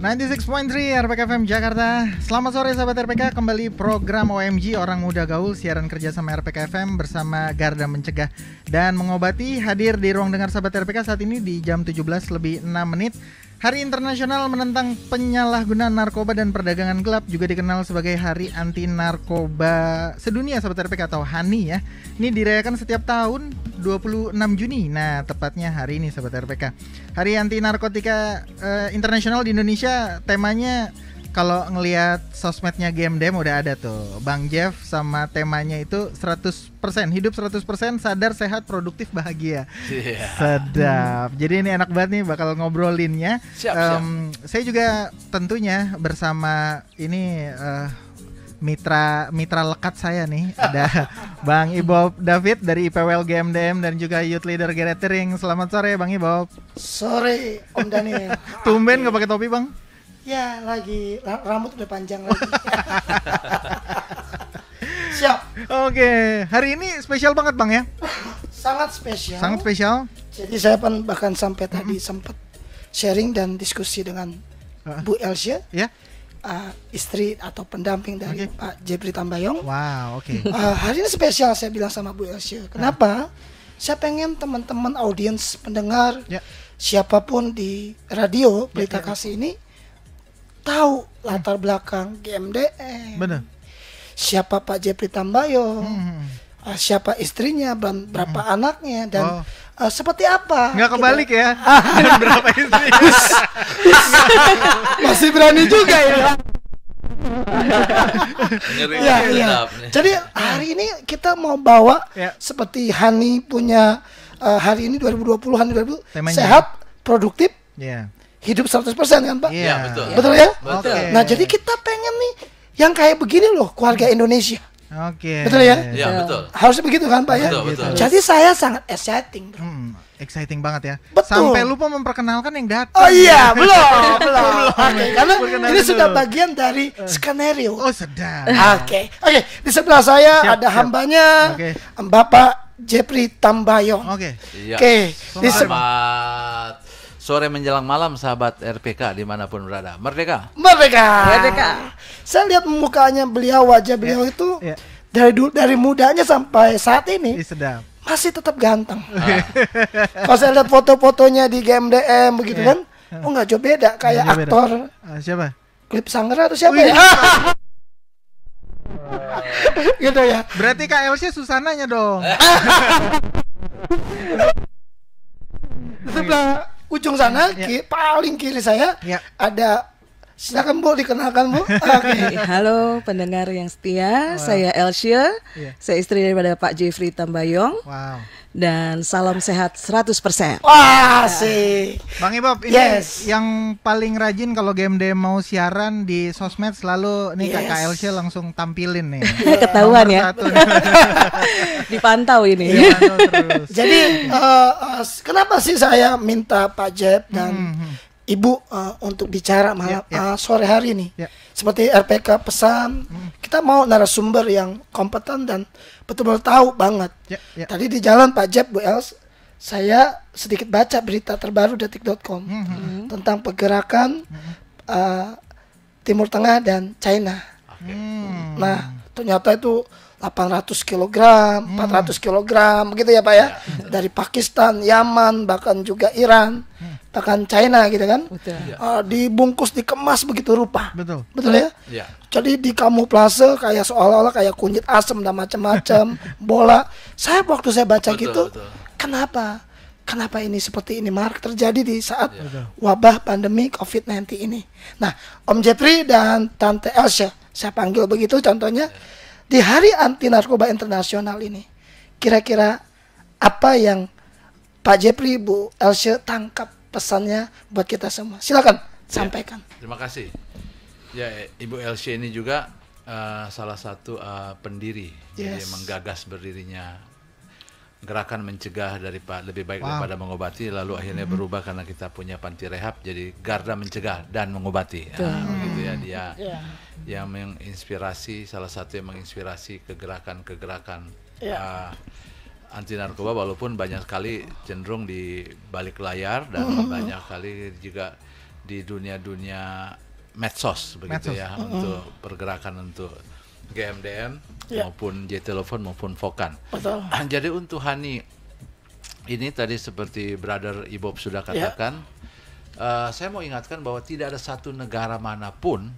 96.3 RPK FM Jakarta. Selamat sore sahabat RPK, kembali program OMG Orang Muda Gaul, siaran kerja sama RPK FM bersama Garda Mencegah dan Mengobati, hadir di ruang dengar sahabat RPK saat ini di jam 17:06. Hari Internasional Menentang Penyalahgunaan Narkoba dan Perdagangan Gelap, juga dikenal sebagai Hari Anti Narkoba Sedunia sahabat RPK atau HANI ya. Ini dirayakan setiap tahun 26 Juni. Nah, tepatnya hari ini sahabat RPK. Hari Anti Narkotika Internasional di Indonesia, temanya kalau ngelihat sosmednya GMDM udah ada tuh Bang Jeff sama temanya itu 100% hidup 100% sadar, sehat, produktif, bahagia. Sedap. Jadi ini enak banget nih bakal ngobrolinnya. Siap. Saya juga tentunya bersama ini mitra lekat saya nih, ada Bang Ibob David dari IPWL GMDM dan juga Youth Leader Gathering. Selamat sore Bang Ibob. Sore Om Daniel. Tumben nggak pakai topi Bang? Ya lagi rambut udah panjang lagi. Siap. Oke, hari ini spesial banget Bang ya? Sangat spesial. Sangat spesial. Jadi saya bahkan sampai tadi sempat sharing dan diskusi dengan Bu Elsie, ya, istri atau pendamping dari Pak Jeffrey Tambayong. Wow, oke. Hari ini spesial, saya bilang sama Bu Elsie. Kenapa? Saya pengen teman-teman audiens pendengar, siapapun di radio Berita Kasih ini tahu latar belakang GMDM. Bener. Siapa Pak Jeffrey Tambayong, siapa istrinya, berapa anaknya, dan seperti apa. Nggak kebalik ya. Berapa istri. Masih berani juga ya. Ya. Jadi hari ini kita mau bawa seperti Hani punya hari ini 2020 Hani 2020 sehat, produktif, hidup 100% kan Pak? Iya, betul ya? Betul. Nah, jadi kita pengen nih yang kayak begini loh, keluarga Indonesia. Oke. Betul ya? Iya, betul. Harusnya begitu kan Pak ya? Betul. Jadi saya sangat exciting, bro. Exciting banget ya. Betul. Sampai lupa memperkenalkan yang datang. Oh iya, belum. Oke, karena Perkenalan ini dulu. sudah bagian dari skenario. Oh, sedap. Oke, di sebelah saya ada hambanya, Bapak Jeffrey Tambayong. Oke. Iya. Di Selamat sore menjelang malam sahabat RPK dimanapun berada. Merdeka. Saya lihat mukanya beliau, wajah beliau itu dari mudanya sampai saat ini Sedap. masih tetap ganteng. Kalau saya lihat foto-fotonya di GMDM begitu kan, nggak jauh beda kayak aktor. Siapa? Klip Sangera atau siapa ya? Gitu ya. Berarti Kak Elsie Susananya dong. Di sebelah ujung sana, paling kiri saya ada, silakan Bu, dikenalkan Bu. Halo pendengar yang setia, saya Elsie, saya istri daripada Pak Jeffrey Tambayong. Wow. Dan salam sehat 100%. Wah, sih. Bang Ibob, ini yang paling rajin kalau GMDM mau siaran di sosmed selalu nih Kak Elsie langsung tampilin nih. Ketahuan ya. Dipantau ini. Jadi kenapa sih saya minta Pak Jeff dan Ibu untuk bicara malam sore hari ini? Seperti RPK pesan, kita mau narasumber yang kompeten dan betul-betul tahu banget. Tadi di jalan Pak Jeff, Bu Els, saya sedikit baca berita terbaru detik.com tentang pergerakan Timur Tengah dan China. Nah, ternyata itu 800 kg, 400 kg begitu ya Pak ya. Dari Pakistan, Yaman, bahkan juga Iran, bahkan China gitu kan. Dibungkus, dikemas begitu rupa. Betul ya? Jadi di kamuflase kayak seolah-olah kayak kunyit asam dan macam-macam, bola. Waktu saya baca gitu, kenapa ini seperti ini marak terjadi di saat wabah pandemi COVID-19 ini. Nah, Om Jeffrey dan Tante Elsie, saya panggil begitu contohnya, di Hari Anti Narkoba Internasional ini, kira-kira apa yang Pak Jeffrey, Bu Elsie tangkap pesannya buat kita semua? Silakan sampaikan. Terima kasih. Ya, Ibu Elsie ini juga salah satu pendiri, jadi menggagas berdirinya gerakan mencegah lebih baik daripada mengobati, lalu akhirnya berubah karena kita punya panti rehab jadi Garda Mencegah dan Mengobati. Begitu ya, dia yang menginspirasi, salah satu yang menginspirasi kegerakan anti narkoba, walaupun banyak sekali cenderung di balik layar dan banyak kali juga di dunia-dunia medsos begitu ya, untuk pergerakan untuk GMDM maupun J-Telepon maupun Vokan. Jadi untuk Hani ini tadi seperti Brother Ibob sudah katakan, saya mau ingatkan bahwa tidak ada satu negara manapun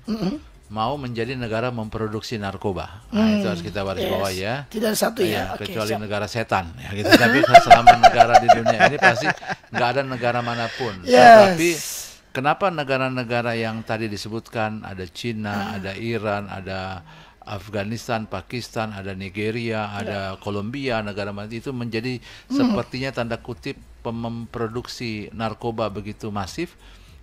mau menjadi negara memproduksi narkoba. Nah, itu harus kita garis bawah ya. Tidak ada satu ya. Kecuali negara setan ya gitu. Tapi selama negara di dunia ini pasti nggak ada negara manapun. Tapi kenapa negara-negara yang tadi disebutkan, ada Cina, ada Iran, ada Afghanistan, Pakistan, ada Nigeria, ada Kolombia, negara itu menjadi sepertinya tanda kutip memproduksi narkoba begitu masif.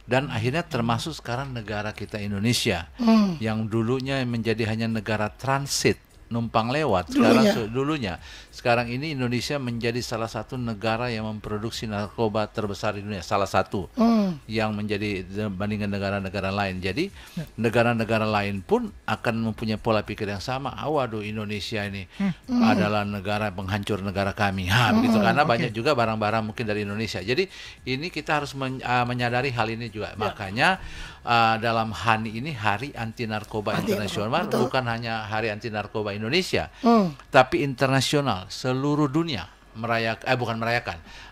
Dan akhirnya termasuk sekarang negara kita Indonesia yang dulunya menjadi hanya negara transit, numpang lewat. Sekarang ini Indonesia menjadi salah satu negara yang memproduksi narkoba terbesar di dunia, salah satu yang menjadi dibandingkan negara-negara lain. Jadi negara-negara lain pun akan mempunyai pola pikir yang sama. Waduh, Indonesia ini adalah negara penghancur negara kami. Begitu, karena banyak juga barang-barang mungkin dari Indonesia. Jadi ini kita harus menyadari hal ini juga. Makanya dalam HANI ini Hari Anti Narkoba Internasional, bukan hanya Hari Anti Narkoba Indonesia, tapi internasional, seluruh dunia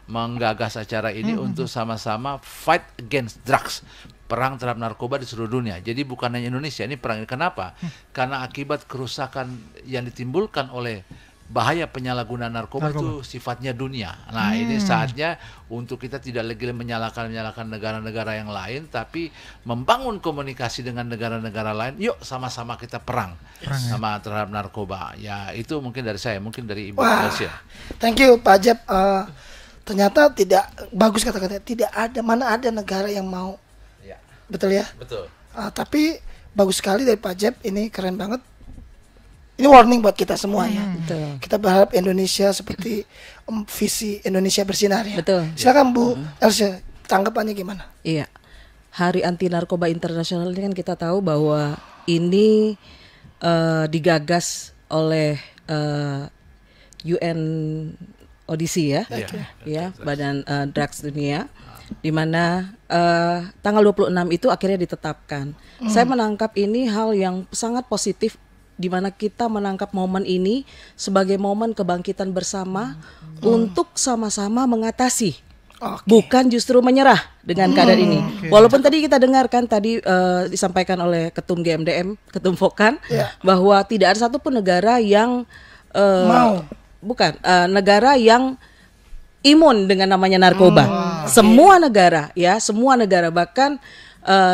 menggagas acara ini untuk sama-sama fight against drugs, perang terhadap narkoba di seluruh dunia. Jadi bukan hanya Indonesia, ini perang. Kenapa? Karena akibat kerusakan yang ditimbulkan oleh bahaya penyalahgunaan narkoba itu sifatnya dunia. Nah, ini saatnya untuk kita tidak lagi menyalahkan negara-negara yang lain, tapi membangun komunikasi dengan negara-negara lain. Yuk sama-sama kita perang sama terhadap narkoba. Ya, itu mungkin dari saya, mungkin dari Ibu Elsia. Thank you Pak Jeb. Ternyata tidak bagus kata-kata. Tidak ada, mana ada negara yang mau. Betul ya? Betul. Tapi bagus sekali dari Pak Jeb. Ini keren banget. Ini warning buat kita semua ya. Betul. Kita berharap Indonesia seperti visi Indonesia bersinar ya. Betul. Silakan Bu Elsa, tanggapannya gimana? Iya. Hari Anti Narkoba Internasional ini kan kita tahu bahwa ini digagas oleh UN ODC ya. Ya, Badan Drugs Dunia, di mana tanggal 26 itu akhirnya ditetapkan. Saya menangkap ini hal yang sangat positif, di mana kita menangkap momen ini sebagai momen kebangkitan bersama untuk sama-sama mengatasi, bukan justru menyerah dengan keadaan ini. Walaupun tadi kita dengarkan disampaikan oleh Ketum GMDM, Ketum Vokan, bahwa tidak ada satupun negara yang negara yang imun dengan namanya narkoba. Semua negara ya, semua negara, bahkan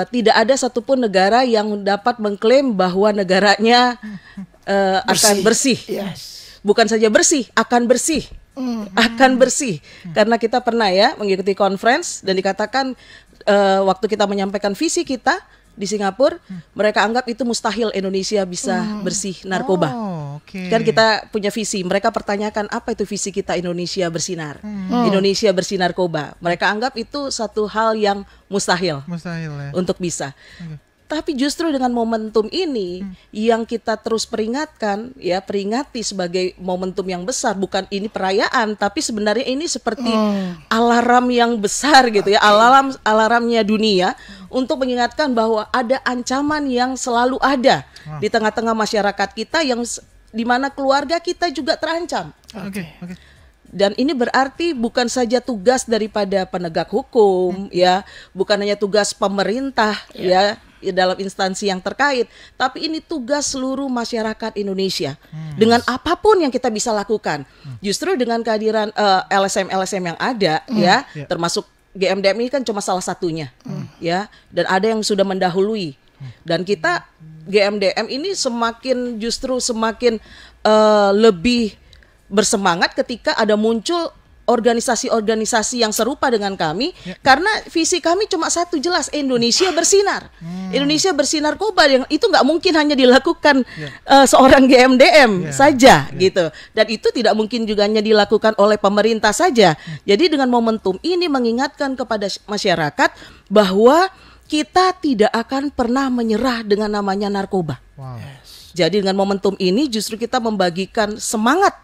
tidak ada satupun negara yang dapat mengklaim bahwa negaranya akan bersih. Bukan saja bersih, akan bersih. Akan bersih. Karena kita pernah ya mengikuti conference dan dikatakan waktu kita menyampaikan visi kita di Singapura, mereka anggap itu mustahil Indonesia bisa bersih narkoba. Kan kita punya visi, mereka pertanyakan apa itu visi kita Indonesia bersinar, Indonesia bersih narkoba. Mereka anggap itu satu hal yang mustahil ya, untuk bisa. Tapi justru dengan momentum ini yang kita terus peringatkan ya, peringati sebagai momentum yang besar, bukan ini perayaan, tapi sebenarnya ini seperti alarm yang besar gitu ya, alarmnya dunia untuk mengingatkan bahwa ada ancaman yang selalu ada di tengah-tengah masyarakat kita, yang di mana keluarga kita juga terancam. Dan ini berarti bukan saja tugas daripada penegak hukum ya, bukan hanya tugas pemerintah ya dalam instansi yang terkait, tapi ini tugas seluruh masyarakat Indonesia. Dengan apapun yang kita bisa lakukan, justru dengan kehadiran LSM-LSM yang ada ya, termasuk GMDM ini kan cuma salah satunya ya, dan ada yang sudah mendahului. Dan kita GMDM ini justru semakin lebih bersemangat ketika ada muncul organisasi-organisasi yang serupa dengan kami, karena visi kami cuma satu, jelas, Indonesia bersinar. Indonesia bersinar narkoba, yang itu nggak mungkin hanya dilakukan seorang GMDM saja gitu, dan itu tidak mungkin juga hanya dilakukan oleh pemerintah saja. Jadi dengan momentum ini mengingatkan kepada masyarakat bahwa kita tidak akan pernah menyerah dengan namanya narkoba. Jadi dengan momentum ini justru kita membagikan semangat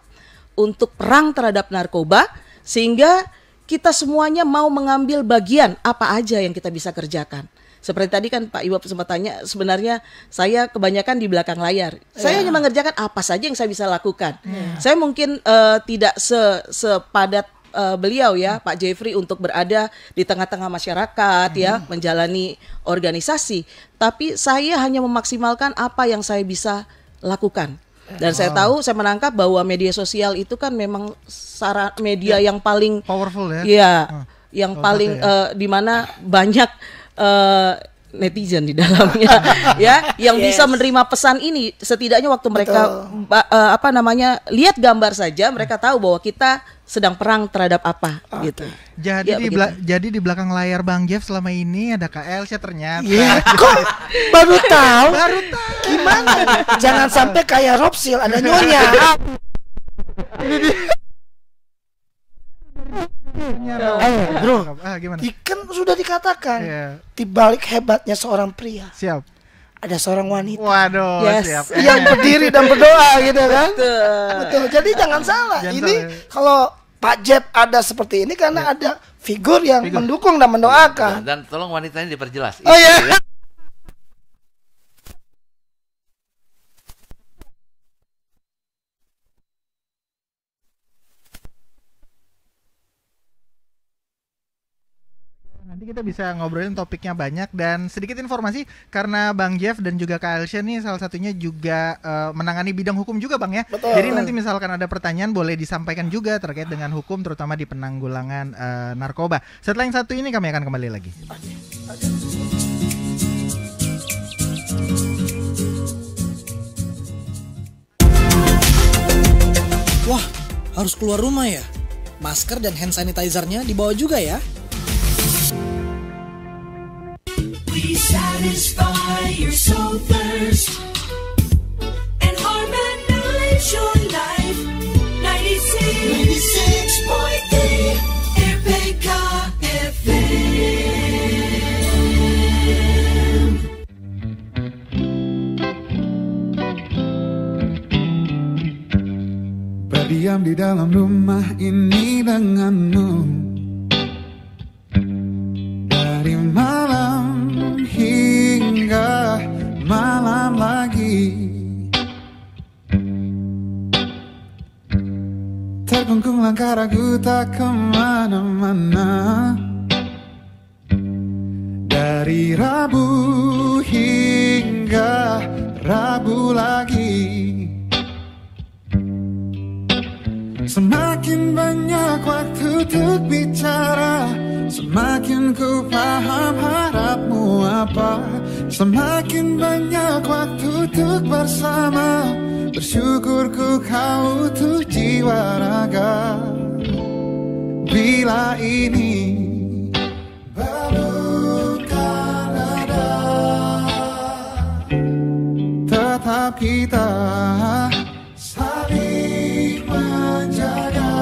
untuk perang terhadap narkoba, sehingga kita semuanya mau mengambil bagian apa aja yang kita bisa kerjakan. seperti tadi kan Pak Iwap sempat tanya, sebenarnya saya kebanyakan di belakang layar. Saya hanya mengerjakan apa saja yang saya bisa lakukan. Saya mungkin tidak sepadat beliau ya, Pak Jeffrey, untuk berada di tengah-tengah masyarakat ya, menjalani organisasi. Tapi saya hanya memaksimalkan apa yang saya bisa lakukan. Dan saya tahu, saya menangkap bahwa media sosial itu kan memang media yang paling powerful ya. Iya, yang paling di mana banyak netizen di dalamnya ya, yang bisa menerima pesan ini. Setidaknya waktu mereka lihat gambar saja, mereka tahu bahwa kita sedang perang terhadap apa gitu. Jadi jadi di belakang layar Bang Jeff selama ini ada KL sih ternyata. Kok baru tahu? Gimana? Jangan sampai kayak Robsil ada nyonya. Bro, gimana? Kan sudah dikatakan di balik hebatnya seorang pria. Siap. Ada seorang wanita. Waduh, siap. Yang berdiri dan berdoa gitu kan. Betul. Jadi jangan salah. Ini kalau Pak Jeff ada seperti ini karena ada figur yang mendukung dan mendoakan. Dan tolong wanita ini diperjelas. Oh iya. Nanti kita bisa ngobrolin topiknya banyak, dan sedikit informasi karena Bang Jeff dan juga Kak Elsha nih salah satunya juga menangani bidang hukum juga Bang ya. Betul. Jadi nanti misalkan ada pertanyaan boleh disampaikan juga terkait dengan hukum, terutama di penanggulangan narkoba. Setelah yang satu ini kami akan kembali lagi. Wah, harus keluar rumah ya? Masker dan hand sanitizer-nya dibawa juga ya? We satisfy your soul thirst and harmonize your life. 96.3 RPK FM. Berdiam di dalam rumah ini denganmu dari malam hingga malam lagi, terkungkung langkah ragu tak kemana-mana. Dari Rabu hingga Rabu lagi, semakin banyak waktu untuk bicara, semakin ku paham harapmu apa. Semakin banyak waktu untuk bersama, bersyukurku kau untuk jiwa raga. Bila ini belumkan ada, tetap kita saling menjaga.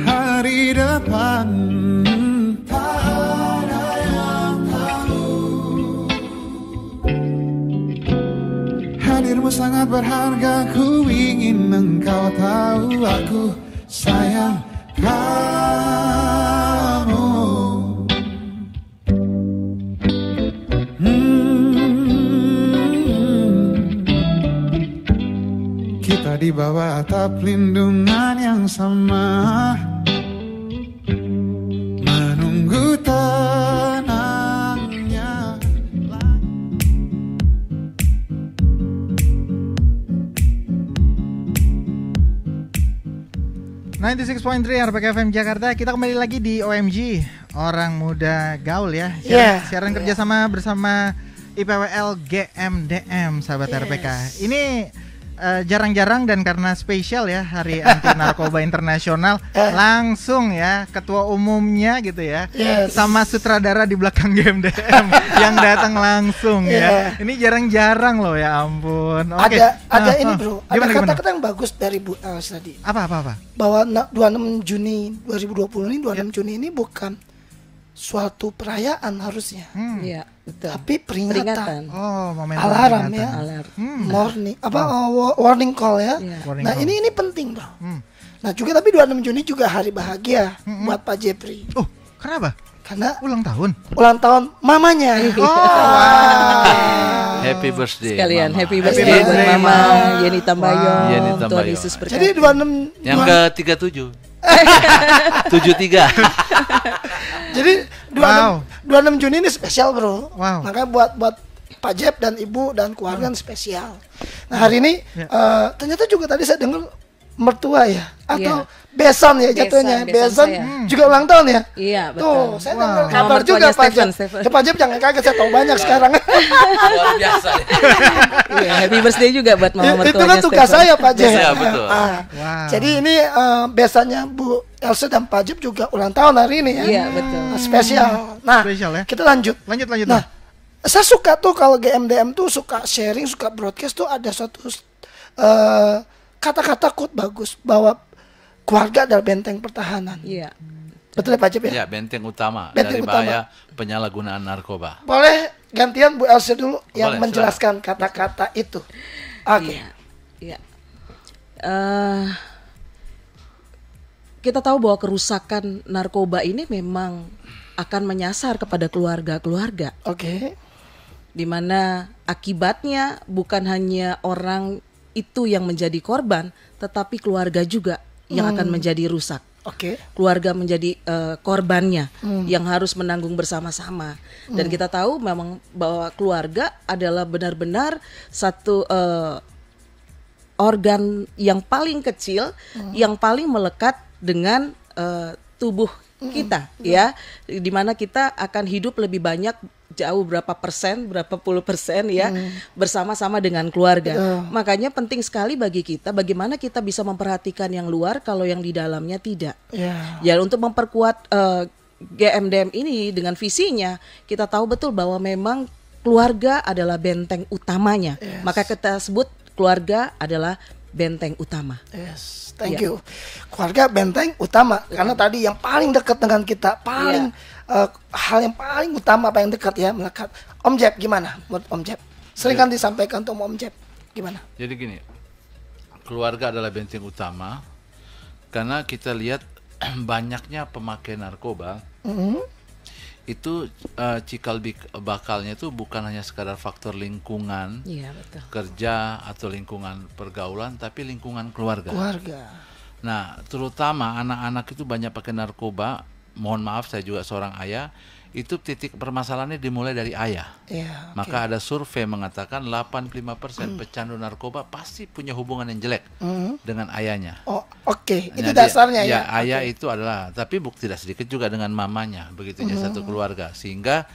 Hari depan tak ada yang tahu. Hadirmu sangat berharga, ku ingin engkau tahu. Aku sayang kamu. Kita di bawah atap lindungan yang sama, menunggu tenangnya. 96.3 RPK FM Jakarta. Kita kembali lagi di OMG, Orang Muda Gaul ya. Siaran kerjasama bersama IPWL GMDM, sahabat RPK. Ini jarang-jarang dan karena spesial ya, Hari Anti Narkoba Internasional, langsung ya ketua umumnya gitu ya, sama sutradara di belakang GMDM yang datang langsung ya. Ini jarang-jarang loh, ya ampun. Ada ini bro, ada kata-kata yang bagus dari Bu Els tadi. Apa? Bahwa 26 Juni 2020 ini, 26 Juni ini bukan suatu perayaan harusnya. Iya, betul. Tapi peringatan. Oh, momentum alarm peringatan. ya. Alarm. Warning call ya. Warning Nah, call. ini penting, Bro. Nah, juga tapi 26 Juni juga hari bahagia buat Pak Jeffrey. Oh, kenapa? Karena ulang tahun mamanya. Happy birthday. Sekalian Mama. happy birthday buat Mama Yeni Tambayong. Yeni Tambayong. Tuhan Yesus berkati. Jadi 26 Yang ke 37. 73. Jadi 26, Wow. 26 Juni ini spesial, Bro. Wow. Makanya buat Pak Jeb dan Ibu dan keluarga spesial. Nah, hari ini ternyata juga tadi saya dengar mertua ya atau besan ya jatuhnya. Besan juga ulang tahun ya. Iya, betul. Tuh, saya dengar Wow. kabar Mama juga mertuanya Pak Jeb. Stephen. Ya, Pak Jeb jangan kaget, saya tahu banyak sekarang. Luar biasa. Iya, happy birthday juga buat Mama Itu mertuanya kan tugas Stephen. saya Pak Jeb. Iya, betul. Wow. Jadi ini besannya Bu Elsa dan Pak Jeb juga ulang tahun hari ini ya. Iya, betul. Nah, spesial. Nah, Spesial ya. kita lanjut. Lanjut. Nah, saya suka tuh kalau GMDM tuh suka sharing, suka broadcast tuh ada suatu kata-kata quote bagus bahwa keluarga adalah benteng pertahanan. Iya. Betul ya Pak Jeb ya? Ya, benteng utama Benteng dari bahaya penyalahgunaan narkoba. Boleh gantian Bu Elsa dulu yang Boleh, menjelaskan kata-kata itu. Oke. Iya. Kita tahu bahwa kerusakan narkoba ini memang akan menyasar kepada keluarga-keluarga, Oke. di mana akibatnya bukan hanya orang itu yang menjadi korban, tetapi keluarga juga yang akan menjadi rusak. Oke. Keluarga menjadi korbannya yang harus menanggung bersama-sama. Dan kita tahu memang bahwa keluarga adalah benar-benar satu organ yang paling kecil, yang paling melekat dengan tubuh kita, ya, dimana kita akan hidup lebih banyak, jauh berapa puluh persen ya, bersama-sama dengan keluarga. Makanya penting sekali bagi kita bagaimana kita bisa memperhatikan yang luar kalau yang di dalamnya tidak. Ya, untuk memperkuat GMDM ini dengan visinya, kita tahu betul bahwa memang keluarga adalah benteng utamanya. Maka kita sebut keluarga adalah benteng utama. Yes, thank you. Keluarga benteng utama karena tadi yang paling dekat dengan kita, paling hal yang paling utama, paling dekat ya, melekat. Om Jeb gimana buat Om Jeb? Sering kan disampaikan untuk Om Jeb. Gimana? Jadi gini, keluarga adalah benteng utama karena kita lihat banyaknya pemakai narkoba. Itu cikal bakalnya itu bukan hanya sekadar faktor lingkungan, Betul. kerja atau lingkungan pergaulan, tapi lingkungan keluarga. Nah, terutama anak-anak itu banyak pakai narkoba. Mohon maaf, saya juga seorang ayah. Itu titik permasalahannya dimulai dari ayah. Maka ada survei mengatakan 85% pecandu narkoba pasti punya hubungan yang jelek dengan ayahnya. Itu dasarnya ya. Ayah itu adalah, tapi tidak sedikit juga dengan mamanya, begitunya satu keluarga. Sehingga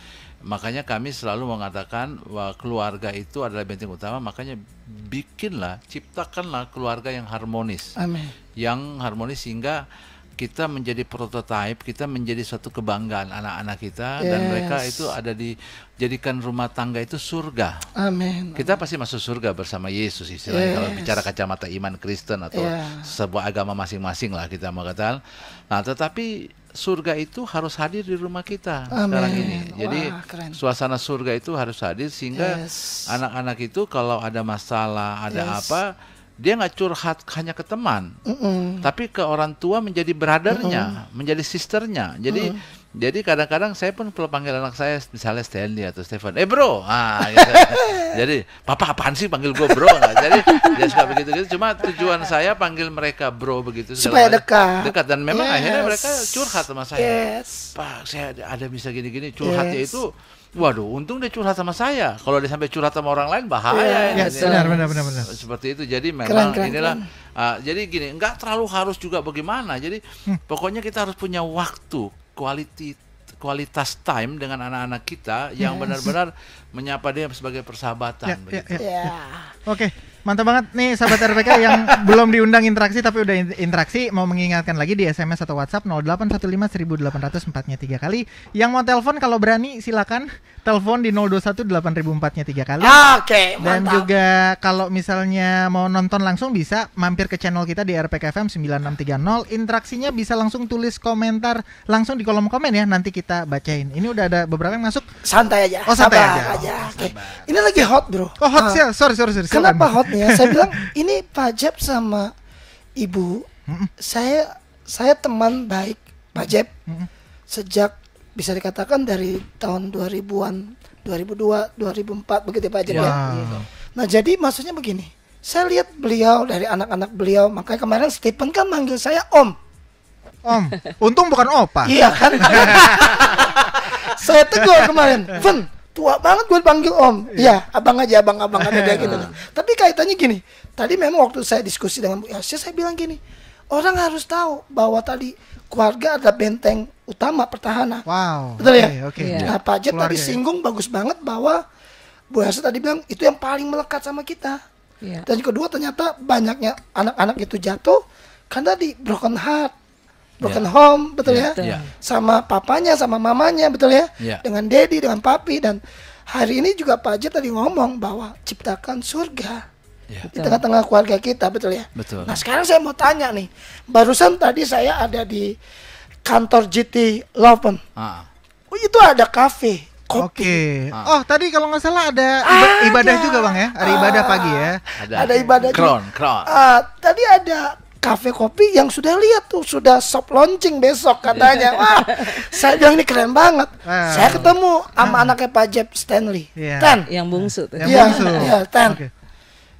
makanya kami selalu mengatakan bahwa keluarga itu adalah benteng utama. Makanya ciptakanlah keluarga yang harmonis. Amin. Yang harmonis sehingga kita menjadi prototipe, kita menjadi suatu kebanggaan anak-anak kita, dan mereka itu ada dijadikan rumah tangga itu surga. Amin. Kita pasti masuk surga bersama Yesus istilahnya, kalau bicara kacamata iman Kristen atau sebuah agama masing-masing lah kita mengatakan. Nah, tetapi surga itu harus hadir di rumah kita sekarang ini. Jadi suasana surga itu harus hadir sehingga anak-anak itu kalau ada masalah, ada apa, dia nggak curhat hanya ke teman, tapi ke orang tua menjadi brothernya, menjadi sisternya. Jadi kadang-kadang saya pun kalau panggil anak saya, misalnya Stanley atau Stephen, bro, gitu. Jadi papa apaan sih panggil gue bro? Jadi dia suka begitu-gitu. Cuma tujuan saya panggil mereka bro begitu supaya dekat. Dan memang akhirnya mereka curhat sama saya. Pak, saya ada bisa gini-gini. Curhatnya itu, waduh, untung dia curhat sama saya. Kalau dia sampai curhat sama orang lain bahaya. Benar. Seperti itu. Jadi memang inilah. Jadi gini, nggak terlalu harus juga bagaimana. Jadi pokoknya kita harus punya waktu, kualitas time dengan anak-anak kita yang benar-benar menyapa dia sebagai persahabatan. Oke, mantap banget nih sahabat RPK yang belum diundang interaksi tapi udah interaksi. Mau mengingatkan lagi di SMS atau WhatsApp 0815 1800 4-nya 3 kali. Yang mau telepon kalau berani silakan telepon di 021 8000 4-nya 3 kali. Oke, mantap. Dan juga kalau misalnya mau nonton langsung bisa mampir ke channel kita di RPK FM 9630. Interaksinya bisa langsung tulis komentar langsung di kolom komen ya, nanti kita bacain. Ini udah ada beberapa yang masuk. Santai aja. Santai aja. Okay. Ini lagi hot, bro. Oh, hot sih. Sorry. Kenapa hotnya? Saya bilang ini Pak Jeb sama Ibu. Saya teman baik Pak Jeb sejak bisa dikatakan dari tahun 2000-an, 2002, 2004 begitu Pak Jep ya. Nah jadi maksudnya begini, saya lihat beliau dari anak-anak beliau, makanya kemarin Stephen kan manggil saya Om. Om, untung bukan opa. Iya kan. Saya tegur kemarin, Fen, tua banget gue panggil Om. Iya, abang aja, abang ada dia gitu. Tapi kaitannya gini, tadi memang waktu saya diskusi dengan Bu Elsie, saya bilang gini, orang harus tahu bahwa tadi keluarga adalah benteng utama pertahanan. Wow. Betul ya? Oke. Nah, Pak Jep tadi Keluarga, singgung bagus banget bahwa Bu Elsie tadi bilang itu yang paling melekat sama kita. Dan yang kedua ternyata banyaknya anak-anak itu jatuh karena di broken heart. Broken home, betul ya? Sama papanya, sama mamanya, betul ya? Dengan daddy, dengan papi. Dan hari ini juga Pak Jep tadi ngomong bahwa ciptakan surga di tengah-tengah keluarga kita, betul ya? Betul. Nah sekarang saya mau tanya nih, barusan tadi saya ada di kantor GT Lawson. Oh, itu ada kafe kopi. Oh tadi kalau nggak salah ada ibadah juga Bang ya? Ada ibadah pagi ya? Ada ibadah Crown. Tadi ada kafe kopi yang sudah lihat tuh, sudah soft launching besok katanya. Wah, saya bilang ini keren banget. Saya ketemu sama anaknya Pak Jep Stanley. Ten. Yang bungsu tuh. Iya, Ten.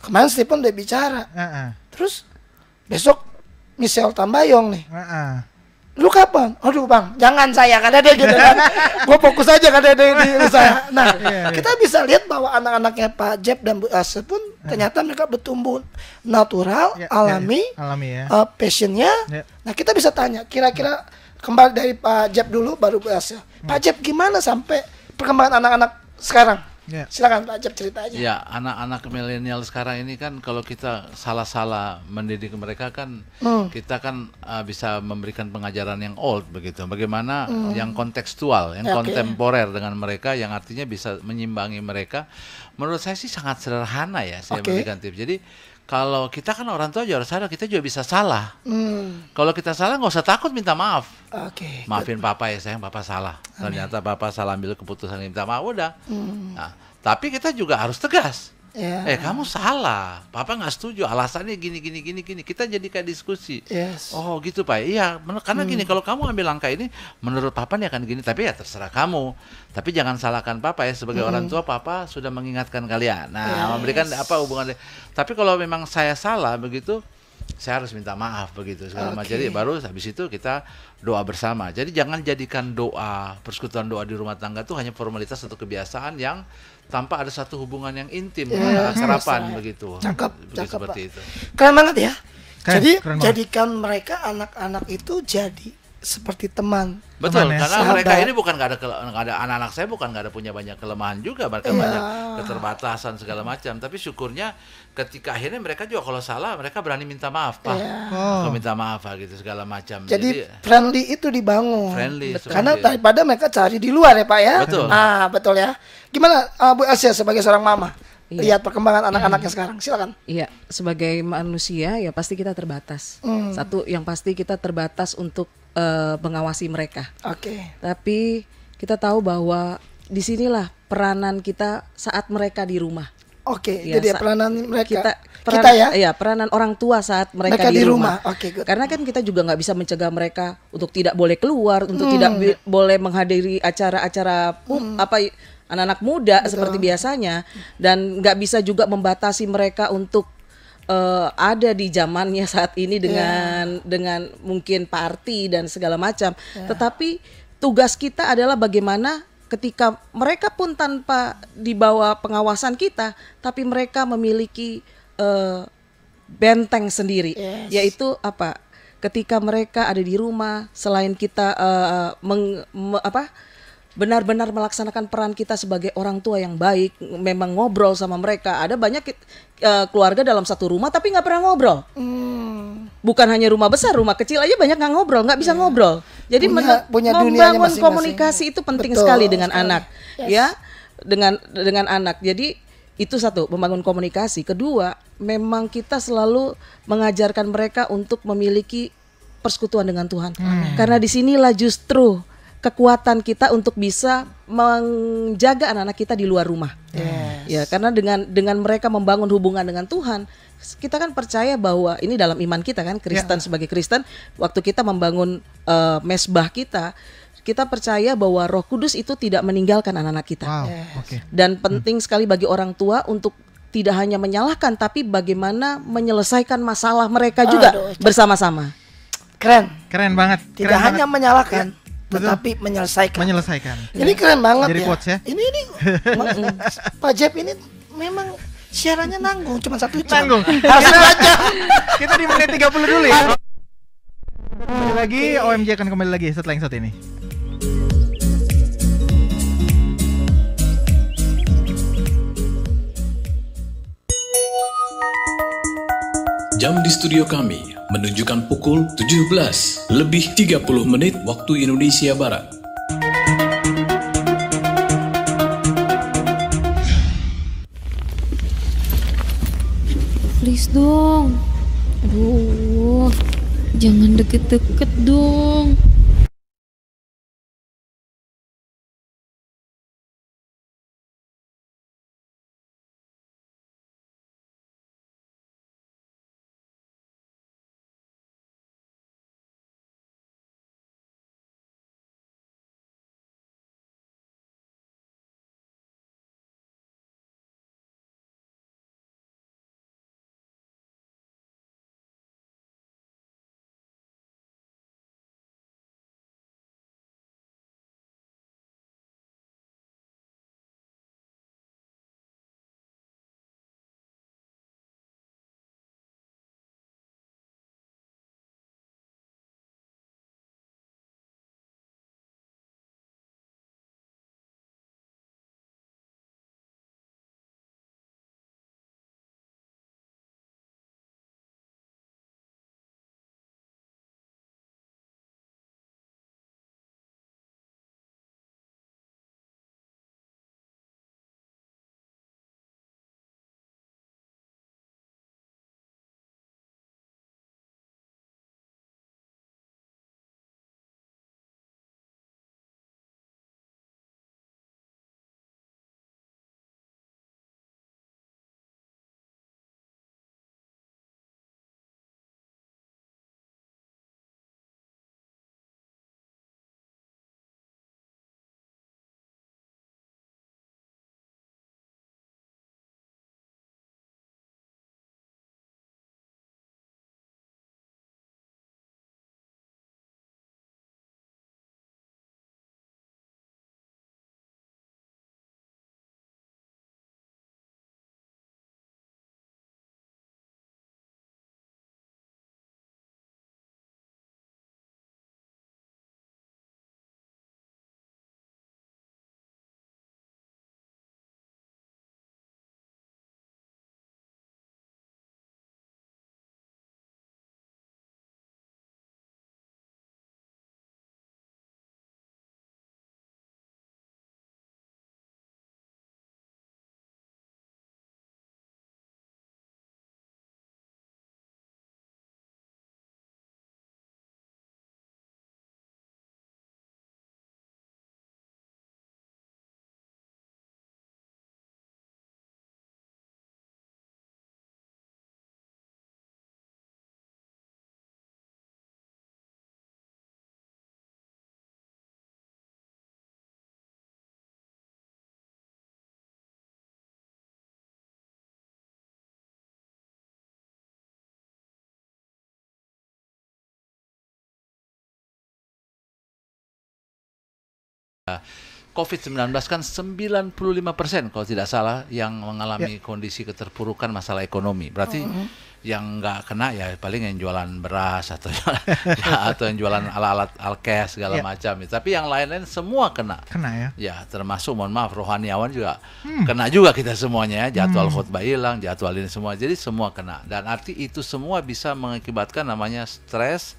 Kemarin Stephen udah bicara. Terus besok Michelle Tambayong nih. Lu kapan? Aduh Bang, jangan saya, kata dia gitu kan. Gue fokus aja kata dia di saya. Nah, kita bisa lihat bahwa anak-anaknya Pak Jep dan Bu Elsie pun ternyata mereka bertumbuh natural, alami ya. Passionnya. Nah, kita bisa tanya, kira-kira kembali dari Pak Jep dulu, baru Bu Elsie. Pak Jep gimana sampai perkembangan anak-anak sekarang? Silakan Pak Jep cerita aja. Ya, anak-anak milenial sekarang ini kan kalau kita salah-salah mendidik mereka kan kita kan bisa memberikan pengajaran yang old begitu. Bagaimana yang kontekstual, yang kontemporer dengan mereka, yang artinya bisa menyimbangi mereka. Menurut saya sih sangat sederhana ya saya memberikan tips. Jadi kalau kita kan orang tua juga harus sadar kita juga bisa salah. Kalau kita salah nggak usah takut minta maaf. Maafin papa ya sayang, papa salah. Ternyata papa salah ambil keputusan, minta maaf udah. Nah, tapi kita juga harus tegas. Kamu salah, papa nggak setuju, alasannya gini. Kita jadi kayak diskusi. Oh gitu Pak, iya. Karena gini, kalau kamu ambil langkah ini, menurut papa nih akan gini. Tapi ya terserah kamu. Tapi jangan salahkan papa ya, sebagai orang tua papa sudah mengingatkan kalian. Nah, memberikan apa hubungannya. Tapi kalau memang saya salah begitu, saya harus minta maaf begitu segala macam. Jadi baru habis itu kita doa bersama. Jadi jangan jadikan doa, persekutuan doa di rumah tangga itu hanya formalitas atau kebiasaan yang tanpa ada satu hubungan yang intim, serapan begitu. Cakep, seperti Pak. itu. Keren banget ya. Jadi keren jadikan mereka anak-anak itu jadi seperti teman. Betul, teman ya, karena sahabat. mereka ini bukan nggak ada anak-anak saya bukan nggak ada punya banyak kelemahan juga, mereka banyak keterbatasan segala macam. Tapi syukurnya ketika akhirnya mereka juga kalau salah mereka berani minta maaf Pak, aku minta maaf Pak gitu segala macam. Jadi friendly itu dibangun. Friendly, karena daripada mereka cari di luar ya Pak ya. Betul. Betul ya. Gimana Bu Elsie sebagai seorang mama? Lihat perkembangan anak-anaknya sekarang, silakan. Iya, sebagai manusia ya pasti kita terbatas. Satu yang pasti kita terbatas untuk mengawasi mereka. Tapi kita tahu bahwa disinilah peranan kita saat mereka di rumah. Jadi peranan mereka. Kita ya? Iya, peranan orang tua saat mereka di rumah. Good. Karena kan kita juga nggak bisa mencegah mereka untuk tidak boleh keluar, untuk tidak boleh menghadiri acara-acara anak-anak muda seperti biasanya, dan nggak bisa juga membatasi mereka untuk ada di zamannya saat ini dengan mungkin party dan segala macam. Tetapi tugas kita adalah bagaimana ketika mereka pun tanpa di bawah pengawasan kita, tapi mereka memiliki benteng sendiri, yaitu apa? Ketika mereka ada di rumah, selain kita benar-benar melaksanakan peran kita sebagai orang tua yang baik, memang ngobrol sama mereka. Ada banyak keluarga dalam satu rumah tapi nggak pernah ngobrol. Bukan hanya rumah besar, rumah kecil aja banyak nggak ngobrol, nggak bisa ngobrol. Jadi punya membangun komunikasi itu penting sekali dengan anak, ya, dengan anak. Jadi itu satu, membangun komunikasi. Kedua, memang kita selalu mengajarkan mereka untuk memiliki persekutuan dengan Tuhan. Karena disinilah justru kekuatan kita untuk bisa menjaga anak-anak kita di luar rumah. Ya, karena dengan mereka membangun hubungan dengan Tuhan, kita kan percaya bahwa ini dalam iman kita kan, Kristen sebagai Kristen, waktu kita membangun mesbah kita, kita percaya bahwa Roh Kudus itu tidak meninggalkan anak-anak kita. Wow. Dan penting sekali bagi orang tua untuk tidak hanya menyalahkan, tapi bagaimana menyelesaikan masalah mereka juga bersama-sama. Keren banget. Tidak hanya menyalahkan, tetapi menyelesaikan. Ini keren banget. Jadi ya. quotes ya. Ini Pak Jeb ini memang siarannya nanggung cuma 1 jam. Nanggung. Harus baca. Kita di menit 30 dulu ya. Kembali lagi, OMG akan kembali lagi setelah yang satu ini. Jam di studio kami menunjukkan pukul 17 lebih 30 menit waktu Indonesia Barat. Please dong. Aduh, jangan deket-deket dong. COVID-19 kan 95% kalau tidak salah yang mengalami kondisi keterpurukan masalah ekonomi. Berarti yang nggak kena ya paling yang jualan beras atau atau yang jualan alat-alat alkes segala macam. Tapi yang lain-lain semua kena. Kena ya? Ya termasuk mohon maaf rohaniawan juga kena juga kita semuanya ya. Jadwal khutbah hilang, jadwal ini semua. Jadi semua kena. Dan arti itu semua bisa mengakibatkan namanya stres,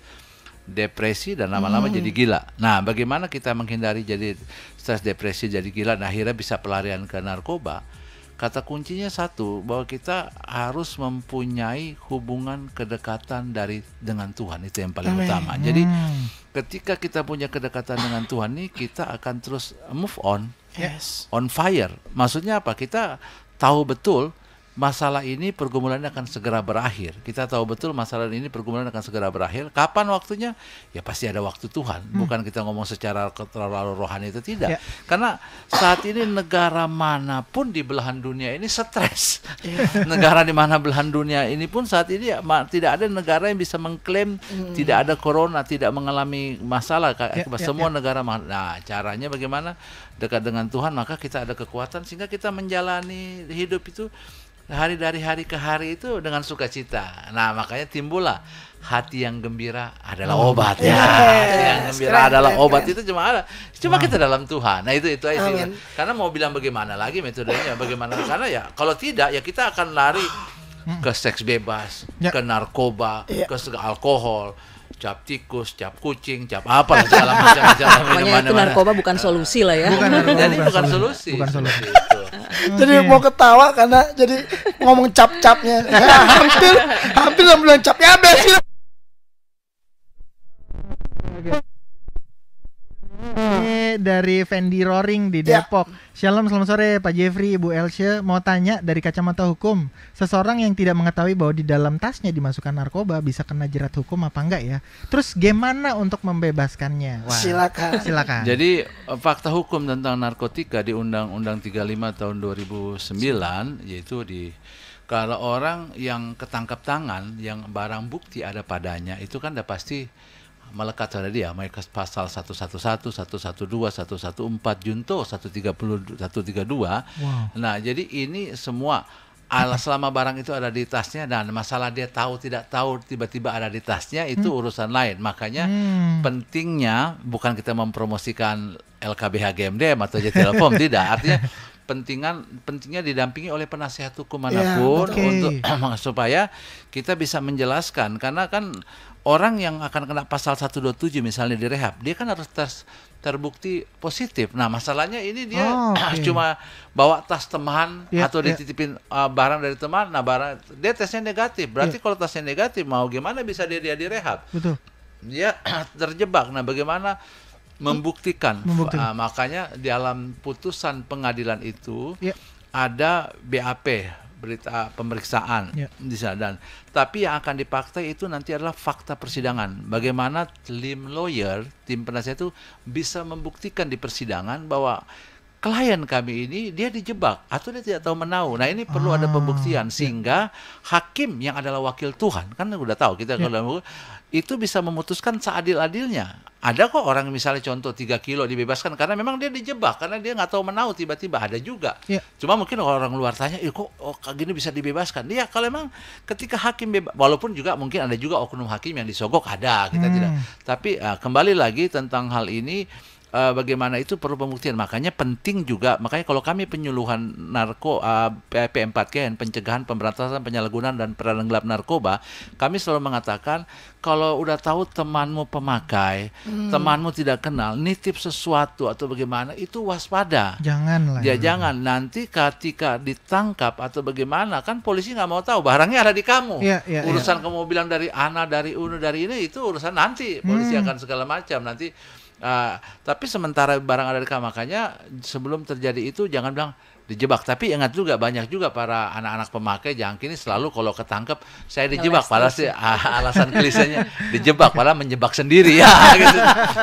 depresi dan lama-lama jadi gila. Nah, bagaimana kita menghindari jadi stres, depresi, jadi gila, dan akhirnya bisa pelarian ke narkoba? Kata kuncinya satu, bahwa kita harus mempunyai hubungan kedekatan dengan Tuhan, itu yang paling utama. Jadi ketika kita punya kedekatan dengan Tuhan nih, kita akan terus move on, on fire. Maksudnya apa? Kita tahu betul masalah ini pergumulannya akan segera berakhir. Kita tahu betul masalah ini pergumulan akan segera berakhir. Kapan waktunya? Ya pasti ada waktu Tuhan. Bukan kita ngomong secara terlalu rohani itu, tidak. Karena saat ini negara manapun di belahan dunia ini stres. Negara di mana belahan dunia ini pun saat ini tidak ada negara yang bisa mengklaim tidak ada corona, tidak mengalami masalah. Semua negara. Nah, caranya bagaimana? Dekat dengan Tuhan, maka kita ada kekuatan sehingga kita menjalani hidup itu dari hari ke hari itu dengan sukacita. Nah, makanya timbullah hati yang gembira adalah obat. Hati yang gembira adalah obat. Itu cuma kita dalam Tuhan. Nah, itu aja. Karena mau bilang bagaimana lagi metodenya, bagaimana, karena ya kalau tidak ya kita akan lari ke seks bebas, ke narkoba, ke alkohol, cap tikus, cap kucing, cap apa segala macam. Pokoknya itu narkoba bukan solusi lah ya. Jadi bukan solusi. Jadi mau ketawa karena jadi ngomong cap-capnya. hampir bilang cap ya besil. Ini dari Fendi Roring di Depok. Shalom, selamat sore Pak Jeffrey, Ibu Elsie. Mau tanya dari kacamata hukum, seseorang yang tidak mengetahui bahwa di dalam tasnya dimasukkan narkoba bisa kena jerat hukum apa enggak ya? Terus gimana untuk membebaskannya? Wah, silakan. Jadi fakta hukum tentang narkotika di Undang-Undang 35 tahun 2009 yaitu kalau orang yang ketangkap tangan yang barang bukti ada padanya itu kan udah pasti melekat pada dia, mereka pasal 111, 112, 114, Junto 130, 132. Nah, jadi ini semua selama barang itu ada di tasnya dan masalah dia tahu tidak tahu tiba-tiba ada di tasnya itu urusan lain. Makanya pentingnya bukan kita mempromosikan LKBH GMDM atau JTLPOM tidak. Artinya pentingnya didampingi oleh penasihat hukum manapun untuk supaya kita bisa menjelaskan, karena kan orang yang akan kena pasal 127 misalnya direhab, dia kan harus terbukti positif. Nah, masalahnya ini dia cuma bawa tas teman atau dititipin barang dari teman, nah barang dia tesnya negatif. Berarti kalau tesnya negatif mau gimana bisa dia direhab? Betul. Dia terjebak. Nah, bagaimana membuktikan? Makanya di dalam putusan pengadilan itu ada BAP, berita pemeriksaan di sana, dan tapi yang akan dipakai itu nanti adalah fakta persidangan. Bagaimana tim lawyer, tim penasihat itu bisa membuktikan di persidangan bahwa klien kami ini dia dijebak atau dia tidak tahu menahu. Nah, ini perlu ada pembuktian sehingga hakim yang adalah wakil Tuhan, kan udah tahu kita kalau itu bisa memutuskan seadil-adilnya. Ada kok orang misalnya contoh 3 kilo dibebaskan karena memang dia dijebak, karena dia nggak tahu menahu, tiba-tiba ada juga. Cuma mungkin orang luar tanya, kok gini bisa dibebaskan? Dia kalau memang ketika hakim bebas, walaupun juga mungkin ada juga oknum hakim yang disogok, ada, kita tidak. Tapi kembali lagi tentang hal ini, bagaimana itu perlu pembuktian. Makanya penting juga, makanya kalau kami penyuluhan P4KN, pencegahan, pemberantasan, penyalahgunaan dan peredaran gelap narkoba, kami selalu mengatakan kalau udah tahu temanmu pemakai, temanmu tidak kenal, nitip sesuatu atau bagaimana, itu waspada. Jangan lah. Ya jangan, nanti ketika ditangkap atau bagaimana, kan polisi nggak mau tahu, barangnya ada di kamu. Urusan kamu bilang dari Ana, dari Unu, dari ini, itu urusan nanti. Polisi akan segala macam nanti. Tapi sementara barang ada di kamu, makanya sebelum terjadi itu jangan bilang dijebak. Tapi ingat juga, banyak juga para anak-anak pemakai jangki ini selalu kalau ketangkep saya dijebak, padahal sih alasan klisenya dijebak, padahal menjebak sendiri ya gitu.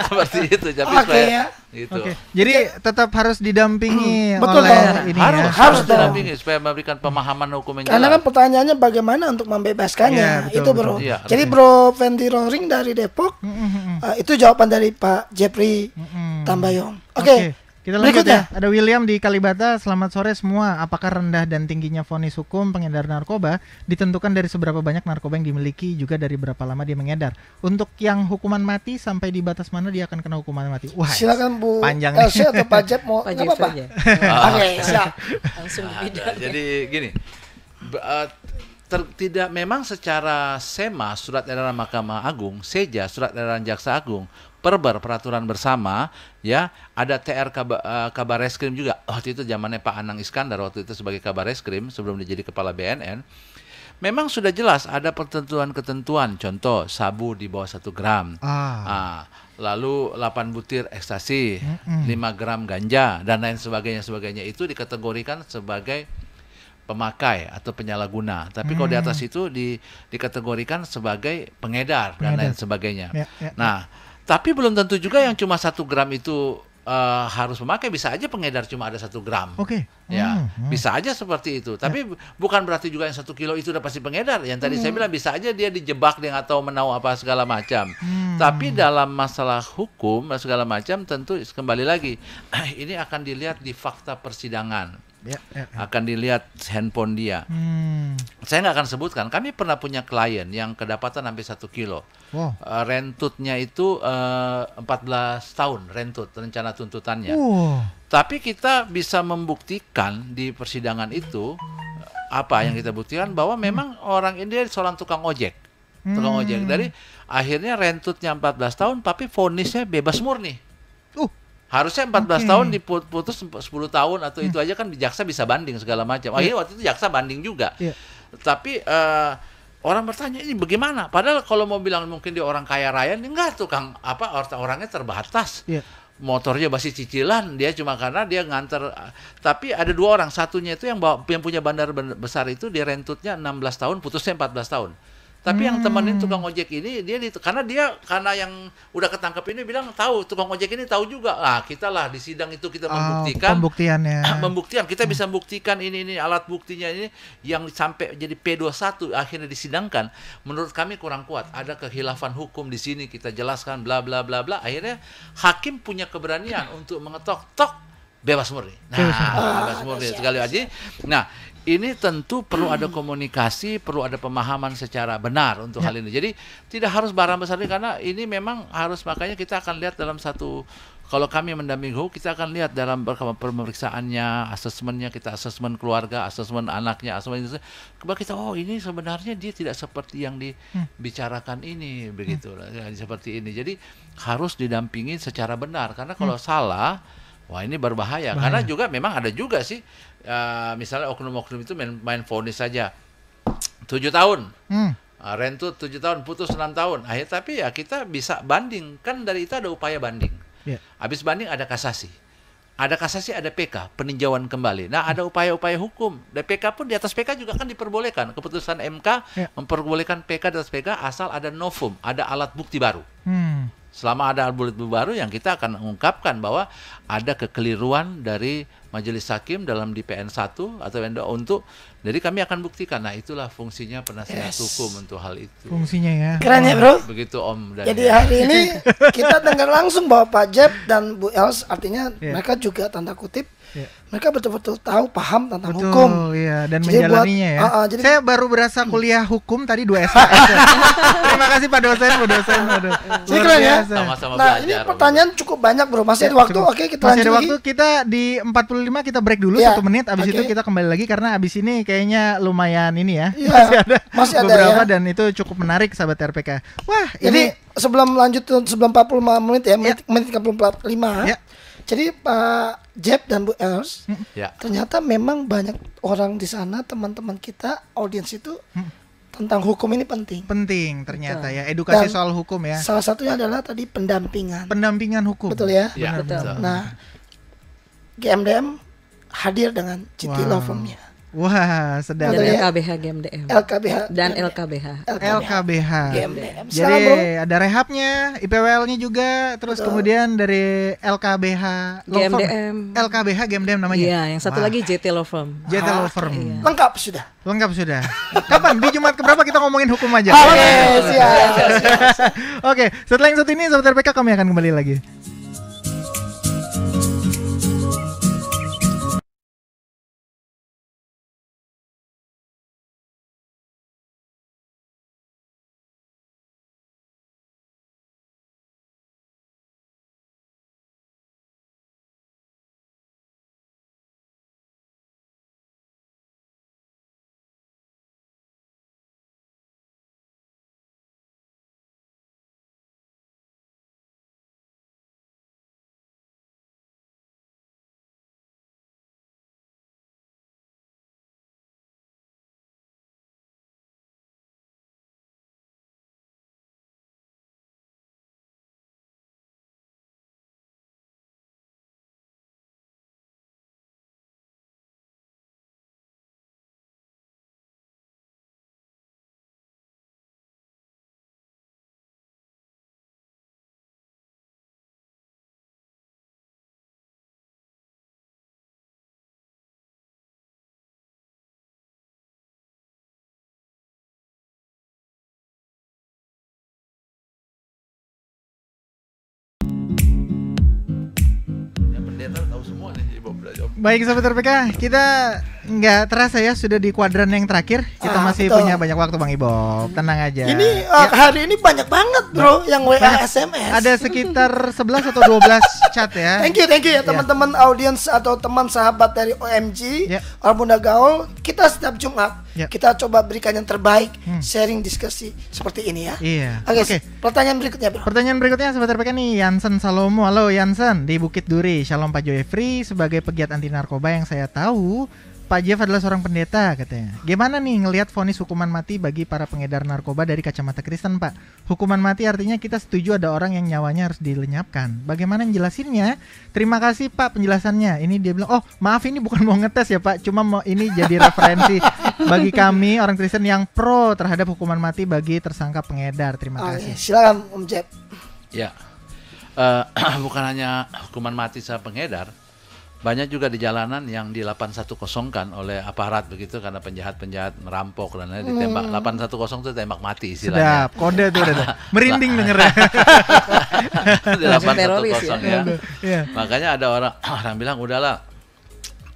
Seperti itu. Tapi supaya gitu. Jadi tetap harus didampingi oleh ini, harus didampingi supaya memberikan pemahaman hukum yang jelas. Karena kan pertanyaannya bagaimana untuk membebaskannya, itu bro. Jadi Bro Fendi Roring dari Depok, itu jawaban dari Pak Jeffrey Tambayong. Oke. Kita lanjut ya. Ada William di Kalibata. Selamat sore semua. Apakah rendah dan tingginya vonis hukum pengedar narkoba ditentukan dari seberapa banyak narkoba yang dimiliki, juga dari berapa lama dia mengedar? Untuk yang hukuman mati, sampai di batas mana dia akan kena hukuman mati? Wah, silakan Bu panjang Elsie atau Pak Jep mau apa? Oke, siap. Langsung bidang. Jadi gini, tidak memang secara SEMA, surat edaran Mahkamah Agung, SEJA, surat edaran Jaksa Agung, Perber, peraturan bersama, ya, ada TR Kabar Reskrim juga. Waktu itu zamannya Pak Anang Iskandar, waktu itu sebagai Kabar Reskrim sebelum dia jadi kepala BNN. Memang sudah jelas ada ketentuan-ketentuan, contoh sabu di bawah 1 gram, lalu 8 butir ekstasi, 5 gram ganja dan lain sebagainya itu dikategorikan sebagai pemakai atau penyalahguna. Tapi kalau di atas itu dikategorikan sebagai pengedar dan lain sebagainya. Nah, tapi belum tentu juga yang cuma 1 gram itu harus memakai, bisa aja pengedar cuma ada 1 gram. Ya, bisa aja seperti itu. Tapi bukan berarti juga yang 1 kilo itu udah pasti pengedar. Yang tadi saya bilang bisa aja dia dijebak, dia nggak tahu menau apa segala macam. Tapi dalam masalah hukum segala macam tentu kembali lagi ini akan dilihat di fakta persidangan. Akan dilihat handphone dia. Saya nggak akan sebutkan. Kami pernah punya klien yang kedapatan sampai 1 kilo. Rentutnya itu 14 tahun rentut rencana tuntutannya. Tapi kita bisa membuktikan di persidangan itu apa yang kita buktikan bahwa memang orang ini dia seorang tukang ojek. Tukang ojek. Dari akhirnya rentutnya 14 tahun tapi vonisnya bebas murni. Harusnya 14 tahun diputus 10 tahun atau itu aja kan jaksa bisa banding segala macam. Akhirnya waktu itu jaksa banding juga. Tapi orang bertanya ini bagaimana? Padahal kalau mau bilang mungkin dia orang kaya raya, enggak, tukang apa orangnya terbatas. Motornya masih cicilan, dia cuma karena dia nganter. Tapi ada 2 orang, satunya itu yang punya bandar besar itu dia rentutnya 16 tahun, putusnya 14 tahun. Tapi yang temenin tukang ojek ini karena yang udah ketangkep ini bilang tahu, tukang ojek ini tahu juga. Nah, kita lah di sidang itu kita membuktikan pembuktian, kita bisa membuktikan ini alat buktinya ini yang sampai jadi P21 akhirnya disidangkan. Menurut kami kurang kuat, ada kekhilafan hukum di sini, kita jelaskan bla bla bla bla. Akhirnya hakim punya keberanian untuk mengetok bebas murni. Bebas murni sekali aja. Nah, ini tentu perlu ada komunikasi, perlu ada pemahaman secara benar untuk hal ini. Jadi tidak harus barang besar ini, karena ini memang harus, makanya kita akan lihat dalam satu, kalau kami mendampingi hukum, kita akan lihat dalam pemeriksaannya, asesmennya, kita asesmen keluarga, asesmen anaknya, asesmen itu, kita ini sebenarnya dia tidak seperti yang dibicarakan ini, begitu, seperti ini. Jadi harus didampingi secara benar, karena kalau salah, wah ini berbahaya. Karena juga memang ada juga sih, misalnya oknum-oknum itu main vonis saja 7 tahun, rentut 7 tahun, putus 6 tahun. Tapi ya kita bisa banding, kan dari itu ada upaya banding. Habis banding ada kasasi. Ada kasasi, ada PK, peninjauan kembali. Nah, ada upaya-upaya hukum. Dan PK pun di atas PK juga kan diperbolehkan. Keputusan MK memperbolehkan PK di atas PK asal ada novum, ada alat bukti baru. Selama ada alat bukti baru, yang kita akan mengungkapkan bahwa ada kekeliruan dari majelis hakim dalam DPN 1 atau untuk, jadi kami akan buktikan. Nah, itulah fungsinya penasihat hukum untuk hal itu. Fungsinya ya. Keren ya, Bro. Begitu Om. Jadi hari ini kita dengar langsung bahwa Pak Jeb dan Bu Els, artinya mereka juga tanda kutip mereka betul-betul tahu, paham tentang hukum. Dan jadi menjalaninya jadi saya baru berasa kuliah hukum tadi 2 SKS. Terima kasih Pak dosen, Bu dosen. Jadi keren ya. Sama-sama nah, belajar. Ini pertanyaan cukup banyak, Bro. Masih ada waktu. Oke, kita masih ada lanjut waktu. Kita di 45 kita break dulu 1 menit. Abis itu kita kembali lagi karena abis ini kayaknya lumayan ini ya. Masih ada beberapa dan itu cukup menarik sahabat RPK. Wah, jadi sebelum lanjut, sebelum 45 menit ya, menit 45. Jadi Pak Jeb dan Bu Els, ternyata memang banyak orang di sana, teman-teman kita, audiens itu tentang hukum ini penting. Penting ternyata ya, edukasi soal hukum ya. Salah satunya adalah tadi pendampingan. Pendampingan hukum. Betul ya? Betul. Nah, GMDM hadir dengan GT Law Firm-nya. Wah, sedang. Dan LKBH GMDM. Dan LKBH. GMDM. Jadi ada rehabnya, IPWL-nya juga, terus kemudian dari LKBH GMDM. LKBH GMDM namanya. Iya, yang satu lagi JT Law Firm. JT Law Firm. Lengkap sudah. Kapan? Di Jumat keberapa kita ngomongin hukum aja? Oke, siap. Oke, setelah yang satu ini Sobat RPK kami akan kembali lagi. semua nih Ibob udah jawab. Baik Sobat RPK, kita nggak terasa ya sudah di kuadran yang terakhir. Kita masih betul. punya banyak waktu Bang Ibob. Tenang aja. Ini hari ini banyak banget bro yang WA Banyak. SMS. Ada sekitar 11 atau 12 chat ya. Thank you ya teman-teman audiens atau teman sahabat dari OMG Orang Muda Gaul. Kita setiap Jumat kita coba berikan yang terbaik, sharing diskusi seperti ini ya. Iya. Oke. Pertanyaan berikutnya bro. Pertanyaan berikutnya Sobat RPK nih, Yansen Salomo. Halo Yansen di Bukit Duri. Shalom Pak Joefri, sebagai pegiat anti narkoba yang saya tahu Pak Jeff adalah seorang pendeta katanya. Gimana nih ngelihat vonis hukuman mati bagi para pengedar narkoba dari kacamata Kristen Pak? Hukuman mati artinya kita setuju ada orang yang nyawanya harus dilenyapkan. Bagaimana menjelasinnya? Terima kasih Pak penjelasannya. Ini dia bilang, oh maaf ini bukan mau ngetes ya Pak, cuma mau ini jadi referensi bagi kami orang Kristen yang pro terhadap hukuman mati bagi tersangka pengedar. Terima kasih. Silakan Om Jeff. Ya, bukan hanya hukuman mati sama pengedar. Banyak juga di jalanan yang di 810-kan oleh aparat begitu karena penjahat-penjahat merampok dan lain ditembak. 810 itu tembak mati istilahnya. Sedap, kode tuh udah merinding dengernya. Di 810 ya. Ya. Makanya ada orang bilang udahlah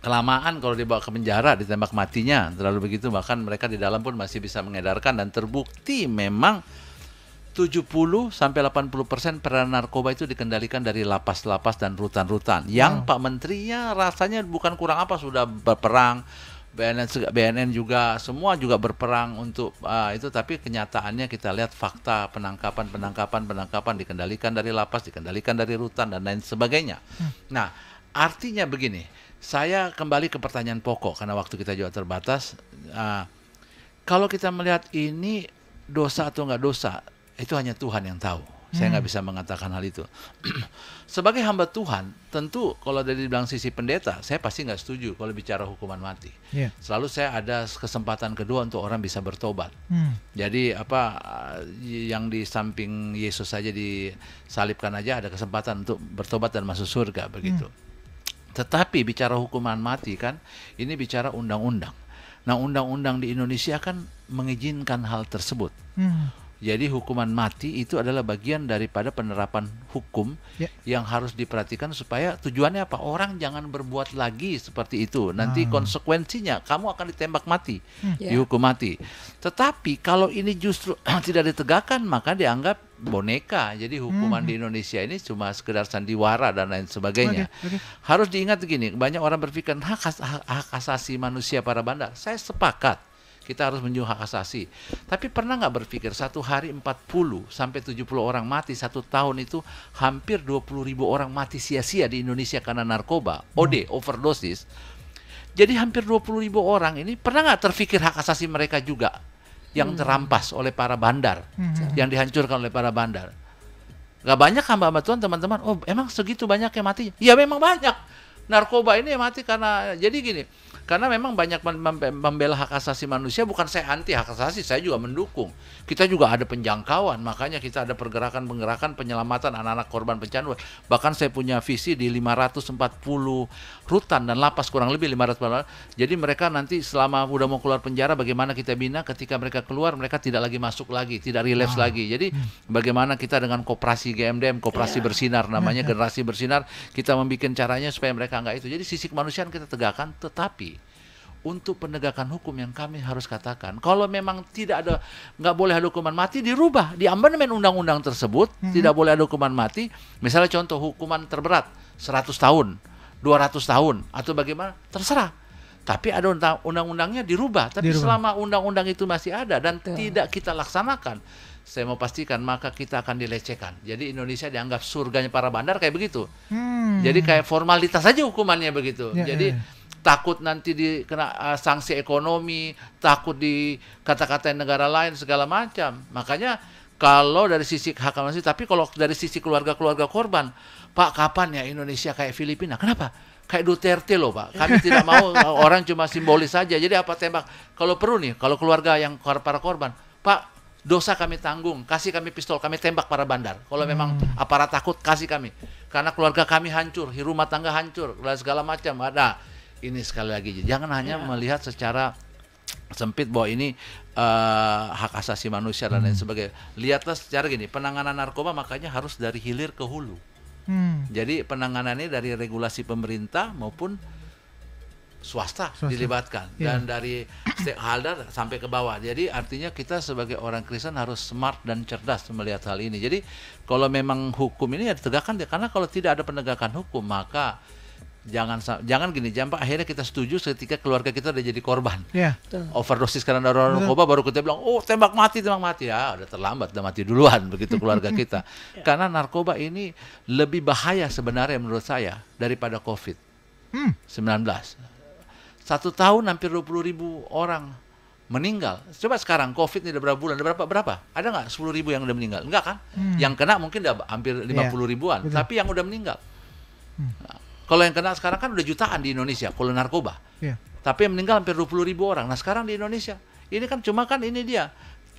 kelamaan kalau dibawa ke penjara ditembak matinya terlalu begitu, bahkan mereka di dalam pun masih bisa mengedarkan dan terbukti memang 70-80% peredaran narkoba itu dikendalikan dari lapas-lapas dan rutan-rutan. Yang Pak Menterinya rasanya bukan kurang apa, sudah berperang, BNN juga semua juga berperang untuk itu, tapi kenyataannya kita lihat fakta penangkapan dikendalikan dari lapas, dikendalikan dari rutan dan lain sebagainya. Nah, artinya begini, saya kembali ke pertanyaan pokok karena waktu kita juga terbatas. Kalau kita melihat ini dosa atau nggak dosa, itu hanya Tuhan yang tahu. Saya nggak bisa mengatakan hal itu. Sebagai hamba Tuhan, tentu kalau dari bilang sisi pendeta, saya pasti nggak setuju kalau bicara hukuman mati. Selalu saya ada kesempatan kedua untuk orang bisa bertobat. Jadi yang di samping Yesus saja disalibkan aja ada kesempatan untuk bertobat dan masuk surga begitu. Tetapi bicara hukuman mati kan, ini bicara undang-undang. Nah, undang-undang di Indonesia kan mengizinkan hal tersebut. Jadi hukuman mati itu adalah bagian daripada penerapan hukum yang harus diperhatikan supaya tujuannya apa? Orang jangan berbuat lagi seperti itu. Nanti konsekuensinya kamu akan ditembak mati, dihukum mati. Tetapi kalau ini justru tidak ditegakkan, maka dianggap boneka. Jadi hukuman di Indonesia ini cuma sekedar sandiwara dan lain sebagainya. Harus diingat begini, banyak orang berpikir hak asasi manusia para bandar. Saya sepakat. Kita harus menjunjung hak asasi. Tapi pernah nggak berpikir satu hari 40 sampai 70 orang mati, satu tahun itu hampir 20.000 orang mati sia-sia di Indonesia karena narkoba, OD, overdosis. Jadi hampir 20.000 orang ini pernah nggak terpikir hak asasi mereka juga yang terampas oleh para bandar, yang dihancurkan oleh para bandar. Gak banyak hamba-hamba Tuhan teman-teman, oh emang segitu banyak yang mati? Ya memang banyak. Narkoba ini mati karena, jadi gini, karena memang banyak membela hak asasi manusia. Bukan saya anti hak asasi, saya juga mendukung. Kita juga ada penjangkauan, makanya kita ada pergerakan-pergerakan penyelamatan anak-anak korban pencanduan. Bahkan saya punya visi di 540 rutan dan lapas, kurang lebih 500. Jadi mereka nanti selama udah mau keluar penjara, bagaimana kita bina ketika mereka keluar, mereka tidak lagi masuk lagi, tidak relapse lagi. Jadi bagaimana kita dengan koperasi GMDM, koperasi bersinar namanya, generasi bersinar, kita membuat caranya supaya mereka nggak itu. Jadi sisi kemanusiaan kita tegakkan, tetapi untuk penegakan hukum yang kami harus katakan, kalau memang nggak boleh ada hukuman mati, dirubah di amandemen undang-undang tersebut, tidak boleh ada hukuman mati. Misalnya contoh hukuman terberat 100 tahun, 200 tahun, atau bagaimana, terserah. Tapi ada undang-undangnya dirubah. Tapi selama undang-undang itu masih ada dan tidak kita laksanakan, saya mau pastikan maka kita akan dilecehkan. Jadi Indonesia dianggap surganya para bandar kayak begitu. Jadi kayak formalitas saja hukumannya begitu. Jadi takut nanti dikena sanksi ekonomi, takut dikata-katain negara lain segala macam. Makanya kalau dari sisi hak manusia, tapi kalau dari sisi keluarga-keluarga korban, Pak kapan ya Indonesia kayak Filipina? Kenapa? Kayak Duterte loh Pak. Kami tidak mau orang cuma simbolis saja. Jadi apa tembak? Kalau perlu nih, kalau keluarga yang para korban, Pak dosa kami tanggung, kasih kami pistol, kami tembak para bandar. Kalau memang aparat takut, kasih kami. Karena keluarga kami hancur, rumah tangga hancur, segala macam ada. Ini sekali lagi, jangan hanya melihat secara sempit bahwa ini hak asasi manusia dan lain sebagainya. Lihatlah secara gini, penanganan narkoba makanya harus dari hilir ke hulu. Jadi penanganannya dari regulasi pemerintah maupun swasta. Dilibatkan dan dari stakeholder sampai ke bawah. Jadi artinya kita sebagai orang Kristen harus smart dan cerdas melihat hal ini. Jadi kalau memang hukum ini ya ditegakkan, karena kalau tidak ada penegakan hukum maka jangan gini, jangan akhirnya kita setuju ketika keluarga kita udah jadi korban. Overdosis karena narkoba baru kita bilang tembak mati ya udah terlambat, udah mati duluan begitu keluarga kita. Karena narkoba ini lebih bahaya sebenarnya menurut saya daripada COVID-19. 1 tahun hampir 20.000 orang meninggal. Coba sekarang COVID ini udah berapa bulan? Berapa? Ada nggak 10.000 yang udah meninggal? Enggak kan? Yang kena mungkin udah hampir 50 ribuan. Tapi yang udah meninggal. Nah, kalau yang kena sekarang kan udah jutaan di Indonesia kalau narkoba. Tapi yang meninggal hampir 20.000 orang. Nah sekarang di Indonesia ini kan cuma kan ini dia.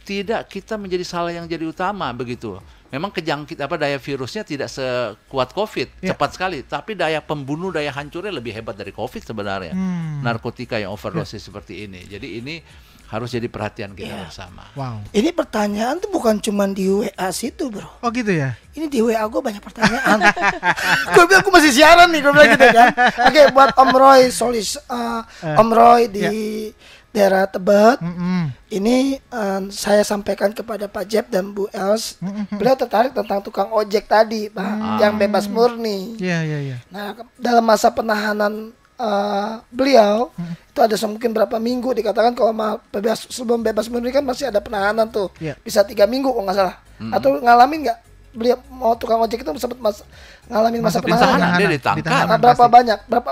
Tidak kita menjadi salah yang jadi utama begitu. Memang daya virusnya tidak sekuat COVID, cepat sekali. Tapi daya pembunuh, daya hancurnya lebih hebat dari COVID sebenarnya. Narkotika yang overdosis seperti ini. Jadi ini harus jadi perhatian kita bersama. Ini pertanyaan tuh bukan cuma di WA situ, bro. Oh gitu ya? Ini di WA gue banyak pertanyaan. Gue bilang aku masih siaran nih, gue bilang gitu kan. Oke, buat Om Roy Om Roy di daerah Tebet. Ini saya sampaikan kepada Pak Jeb dan Bu Els. Beliau tertarik tentang tukang ojek tadi, Pak, yang bebas murni. Nah, dalam masa penahanan beliau itu ada mungkin berapa minggu, dikatakan kalau sebelum bebas murni kan masih ada penahanan tuh, bisa 3 minggu kalau nggak salah. Atau ngalamin nggak beliau mau tukang ojek itu sempat ngalamin masa penahanan? Dia ditangkap.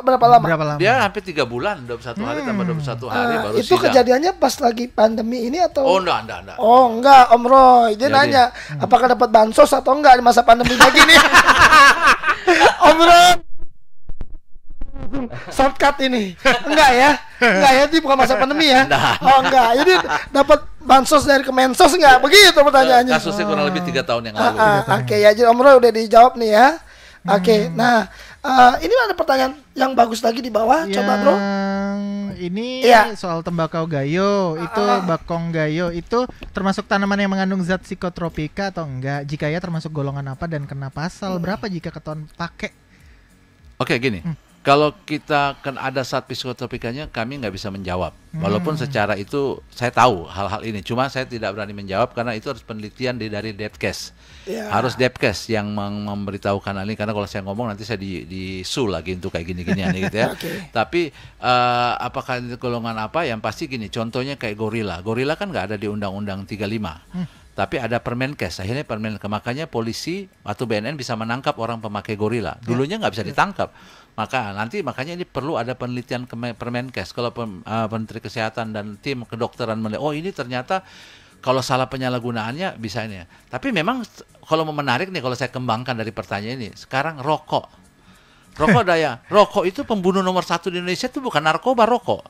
Berapa lama? Dia hampir 3 bulan, 21 hari tambah 21 hari baru itu sidang. Kejadiannya pas lagi pandemi ini atau? Oh enggak. Oh enggak, Om Roy. Dia nanya apakah dapat bansos atau enggak di masa pandemi begini. Om Roy shortcut ini. Enggak ya, ini bukan masa pandemi ya. Oh enggak, jadi dapat bansos dari Kemensos enggak? Begitu pertanyaannya. Kasusnya kurang lebih 3 tahun yang lalu. Oke, ya jadi Om Roy udah dijawab nih ya. Oke, nah ini ada pertanyaan yang bagus lagi di bawah, coba bro. Ini soal tembakau gayo, itu bakong gayo, itu termasuk tanaman yang mengandung zat psikotropika atau enggak? Jika ya termasuk golongan apa dan kena pasal berapa jika ketahuan pakai? Oke, gini. Kalau kita kan ada zat psikotropikanya, kami nggak bisa menjawab. Walaupun secara itu saya tahu hal-hal ini, cuma saya tidak berani menjawab karena itu harus penelitian dari Depkes. Harus Depkes yang memberitahukan hal ini, karena kalau saya ngomong nanti saya disul lagi untuk kayak gini-ginian gitu ya. Tapi apakah itu golongan apa? Yang pasti gini, contohnya kayak gorila. Gorila kan nggak ada di Undang-Undang 35. Tapi ada Permenkes, akhirnya Permenkes, makanya polisi atau BNN bisa menangkap orang pemakai gorila. Dulunya nggak bisa ditangkap. Makanya ini perlu ada penelitian Permenkes. Kalau Menteri Kesehatan dan tim kedokteran melihat, oh ini ternyata kalau salah penyalahgunaannya bisa ini. Tapi memang kalau mau menarik nih, kalau saya kembangkan dari pertanyaan ini, sekarang rokok rokok itu pembunuh nomor 1 di Indonesia itu bukan narkoba, rokok.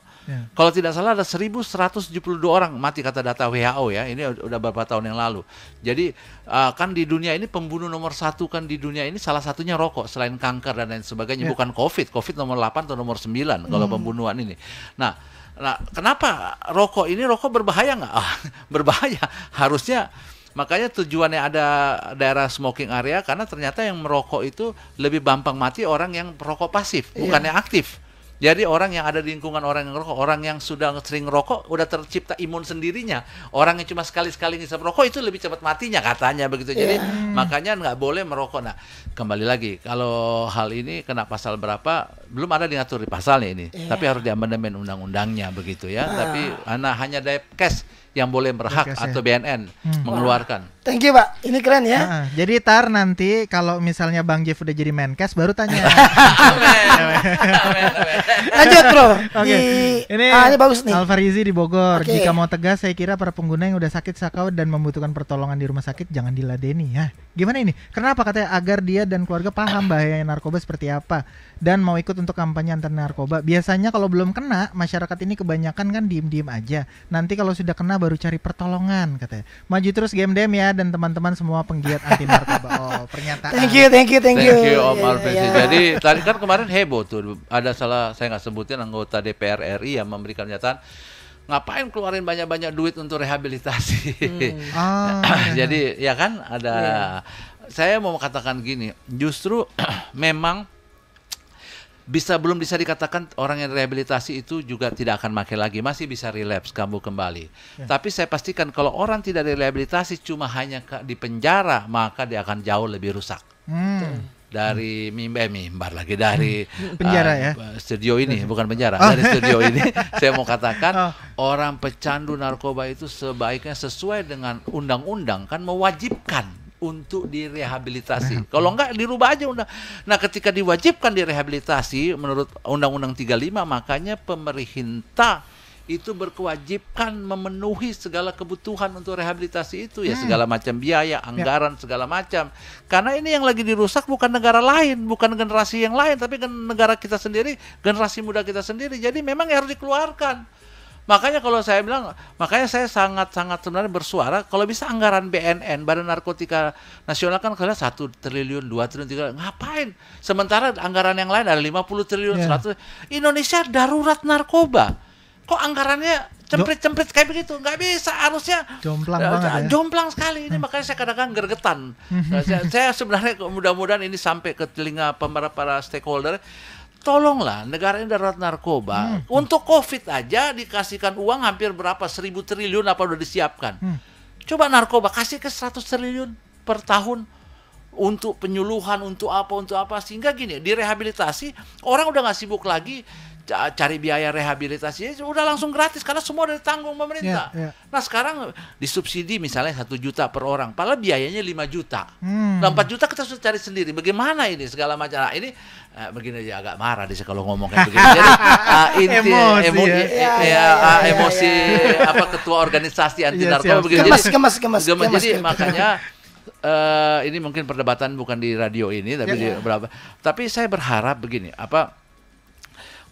Kalau tidak salah ada 1.172 orang mati kata data WHO ya, ini udah beberapa tahun yang lalu. Jadi kan di dunia ini pembunuh nomor 1 kan di dunia ini salah satunya rokok, selain kanker dan lain sebagainya. Bukan COVID nomor 8 atau nomor 9 kalau pembunuhan ini. Nah kenapa rokok berbahaya nggak? Berbahaya, harusnya. Makanya tujuannya ada daerah smoking area, karena ternyata yang merokok itu lebih gampang mati orang yang perokok pasif, bukan yang aktif. Jadi orang yang ada di lingkungan orang yang rokok, orang yang sudah sering rokok udah tercipta imun sendirinya. Orang yang cuma sekali-sekali ngisap rokok itu lebih cepat matinya katanya begitu. Jadi makanya nggak boleh merokok. Nah kembali lagi, kalau hal ini kena pasal berapa belum ada diatur di pasalnya ini. Tapi harus diamandemen undang-undangnya begitu ya. Tapi hanya Depkes yang boleh berhak atau BNN mengeluarkan. Thank you Pak, ini keren ya. Jadi nanti kalau misalnya Bang Jeff udah jadi Menkes baru tanya. Lanjut bro. Ini bagus nih. Alfarizi di Bogor. Jika mau tegas, saya kira para pengguna yang udah sakit sakau dan membutuhkan pertolongan di rumah sakit jangan diladeni ya. Gimana ini? Kenapa katanya agar dia dan keluarga paham bahaya narkoba seperti apa dan mau ikut untuk kampanye anti narkoba. Biasanya kalau belum kena, masyarakat ini kebanyakan kan diem-diem aja. Nanti kalau sudah kena baru cari pertolongan katanya. Maju terus GMDM ya dan teman-teman semua penggiat anti narkoba. Oh, pernyataan. Thank you Om Alfensi. Jadi tadi kan kemarin heboh tuh, ada saya nggak sebutin anggota DPR RI yang memberikan pernyataan, ngapain keluarin banyak-banyak duit untuk rehabilitasi. Jadi ya kan ada saya mau katakan gini, justru memang belum bisa dikatakan orang yang rehabilitasi itu juga tidak akan pakai lagi, masih bisa relapse, kambuh kembali. Tapi saya pastikan kalau orang tidak direhabilitasi cuma hanya di penjara, maka dia akan jauh lebih rusak. Dari mimbar lagi dari penjara studio ini, bukan penjara, dari studio ini saya mau katakan orang pecandu narkoba itu sebaiknya sesuai dengan undang-undang kan mewajibkan untuk direhabilitasi. Kalau enggak dirubah aja undang. Nah, ketika diwajibkan direhabilitasi menurut Undang-Undang 35, makanya pemerintah itu berkewajiban memenuhi segala kebutuhan untuk rehabilitasi itu ya, segala macam biaya, anggaran, segala macam. Karena ini yang lagi dirusak bukan negara lain, bukan generasi yang lain, tapi kan negara kita sendiri, generasi muda kita sendiri. Jadi memang harus dikeluarkan. Makanya kalau saya bilang, makanya saya sangat-sangat sebenarnya bersuara, kalau bisa anggaran BNN, Badan Narkotika Nasional kan kalian 1 triliun, 2 triliun, 3 ngapain? Sementara anggaran yang lain ada 50 triliun, 100. Indonesia darurat narkoba. Kok anggarannya cemprit-cemprit kayak begitu? Nggak bisa, harusnya jomplang banget jomplang sekali. Ini makanya saya kadang-kadang gergetan. Saya sebenarnya mudah-mudahan ini sampai ke telinga para stakeholder. Tolonglah, negara ini darurat narkoba. Untuk COVID aja dikasihkan uang hampir berapa? 1.000 triliun apa udah disiapkan. Coba narkoba kasih ke 100 triliun per tahun untuk penyuluhan, untuk apa. Sehingga gini, direhabilitasi, orang udah nggak sibuk lagi cari biaya rehabilitasi, udah langsung gratis karena semua udah ditanggung pemerintah. Nah sekarang disubsidi misalnya 1 juta per orang, padahal biayanya 5 juta. Nah 4 juta kita sudah cari sendiri. Bagaimana ini segala macam? Nah, ini begini aja agak marah dia kalau ngomong kayak begini. Jadi emosi apa ketua organisasi anti narkoba begini. Gemas. Jadi makanya ini mungkin perdebatan bukan di radio ini tapi di berapa. Tapi saya berharap begini,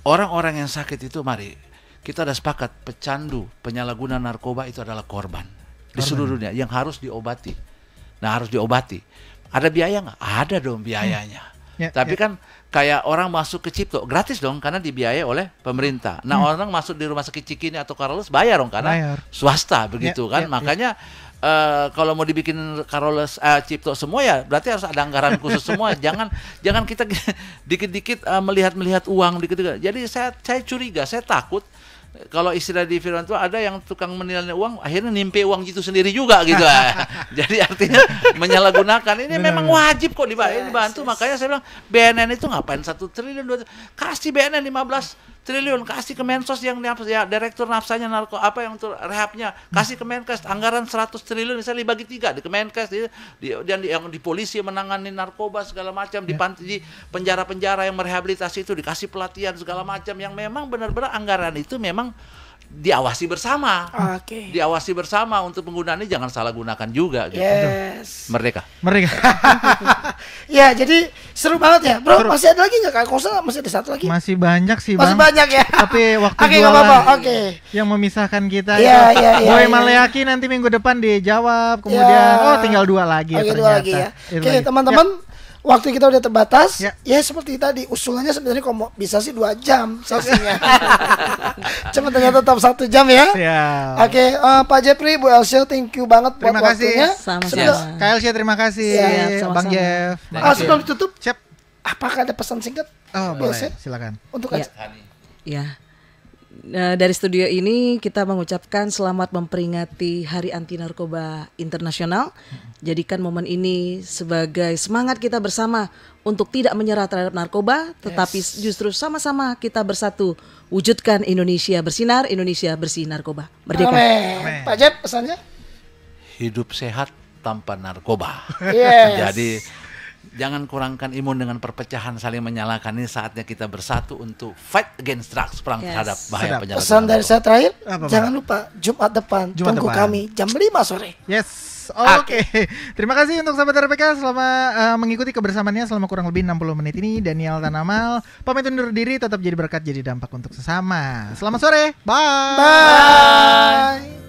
orang-orang yang sakit itu, mari kita udah sepakat pecandu, penyalahguna narkoba itu adalah korban di seluruh dunia yang harus diobati. Nah harus diobati. Ada biaya nggak? Ada dong biayanya. Tapi kan kayak orang masuk ke Cipto gratis dong karena dibiayai oleh pemerintah. Nah orang masuk di rumah sakit Cikini atau Carolus bayar dong karena swasta begitu kan. Makanya kalau mau dibikin Carolus Cipto semua ya berarti harus ada anggaran khusus semua. Jangan kita dikit-dikit melihat uang dikit-dikit. Jadi saya curiga, saya takut kalau istilah di firman itu ada yang tukang menilai uang akhirnya nimpe uang itu sendiri juga gitu. Jadi artinya menyalahgunakan. Ini memang wajib kok dibantu. Makanya saya bilang BNN itu ngapain 1 triliun 2 triliun. Kasih BNN 15 triliun, kasih ke Mensos yang direktur nafsanya yang untuk rehabnya, kasih ke Menkes anggaran 100 triliun misalnya dibagi 3 di Kemenkes dan yang di polisi menangani narkoba segala macam, di penjara-penjara yang merehabilitasi itu dikasih pelatihan segala macam yang memang benar-benar anggaran itu memang diawasi bersama. Diawasi bersama untuk penggunaannya jangan salah gunakan juga gitu. Merdeka. Ya, jadi seru banget ya. Bro, masih ada lagi nggak Kak Kosa? Masih ada satu lagi? Masih banyak sih, Bang. Masih banyak ya. Tapi waktu yang memisahkan kita Boy Maleaki nanti minggu depan dijawab. Kemudian tinggal 2 lagi ternyata. 2 lagi ya. Oke, teman-teman. Waktu kita udah terbatas, ya seperti tadi usulannya sebenarnya kalau bisa sih 2 jam sesinya. Cuma ternyata tetap 1 jam ya. Oke, Pak Jeffrey, Bu Elsie, thank you banget buat waktunya. Sama-sama. Kak Elsie terima kasih. Bang Jeff. Sebelum ditutup, apakah ada pesan singkat? Boleh, silakan. Untuk ya. Dari studio ini kita mengucapkan selamat memperingati Hari Anti Narkoba Internasional. Jadikan momen ini sebagai semangat kita bersama untuk tidak menyerah terhadap narkoba, tetapi justru sama-sama kita bersatu wujudkan Indonesia bersinar, Indonesia bersih narkoba. Merdeka. Amin. Pak Jep, pesannya? Hidup sehat tanpa narkoba. Jadi jangan kurangkan imun dengan perpecahan saling menyalahkan. Ini saatnya kita bersatu untuk fight against drugs, perang terhadap bahaya penyalahgunaan. Pesan dari saya terakhir, jangan lupa Jumat depan tunggu kami jam 5 sore. Oke. Terima kasih untuk sahabat RPK selama mengikuti kebersamaannya selama kurang lebih 60 menit ini. Daniel Tanamal pamit undur diri, tetap jadi berkat, jadi dampak untuk sesama. Selamat sore. Bye.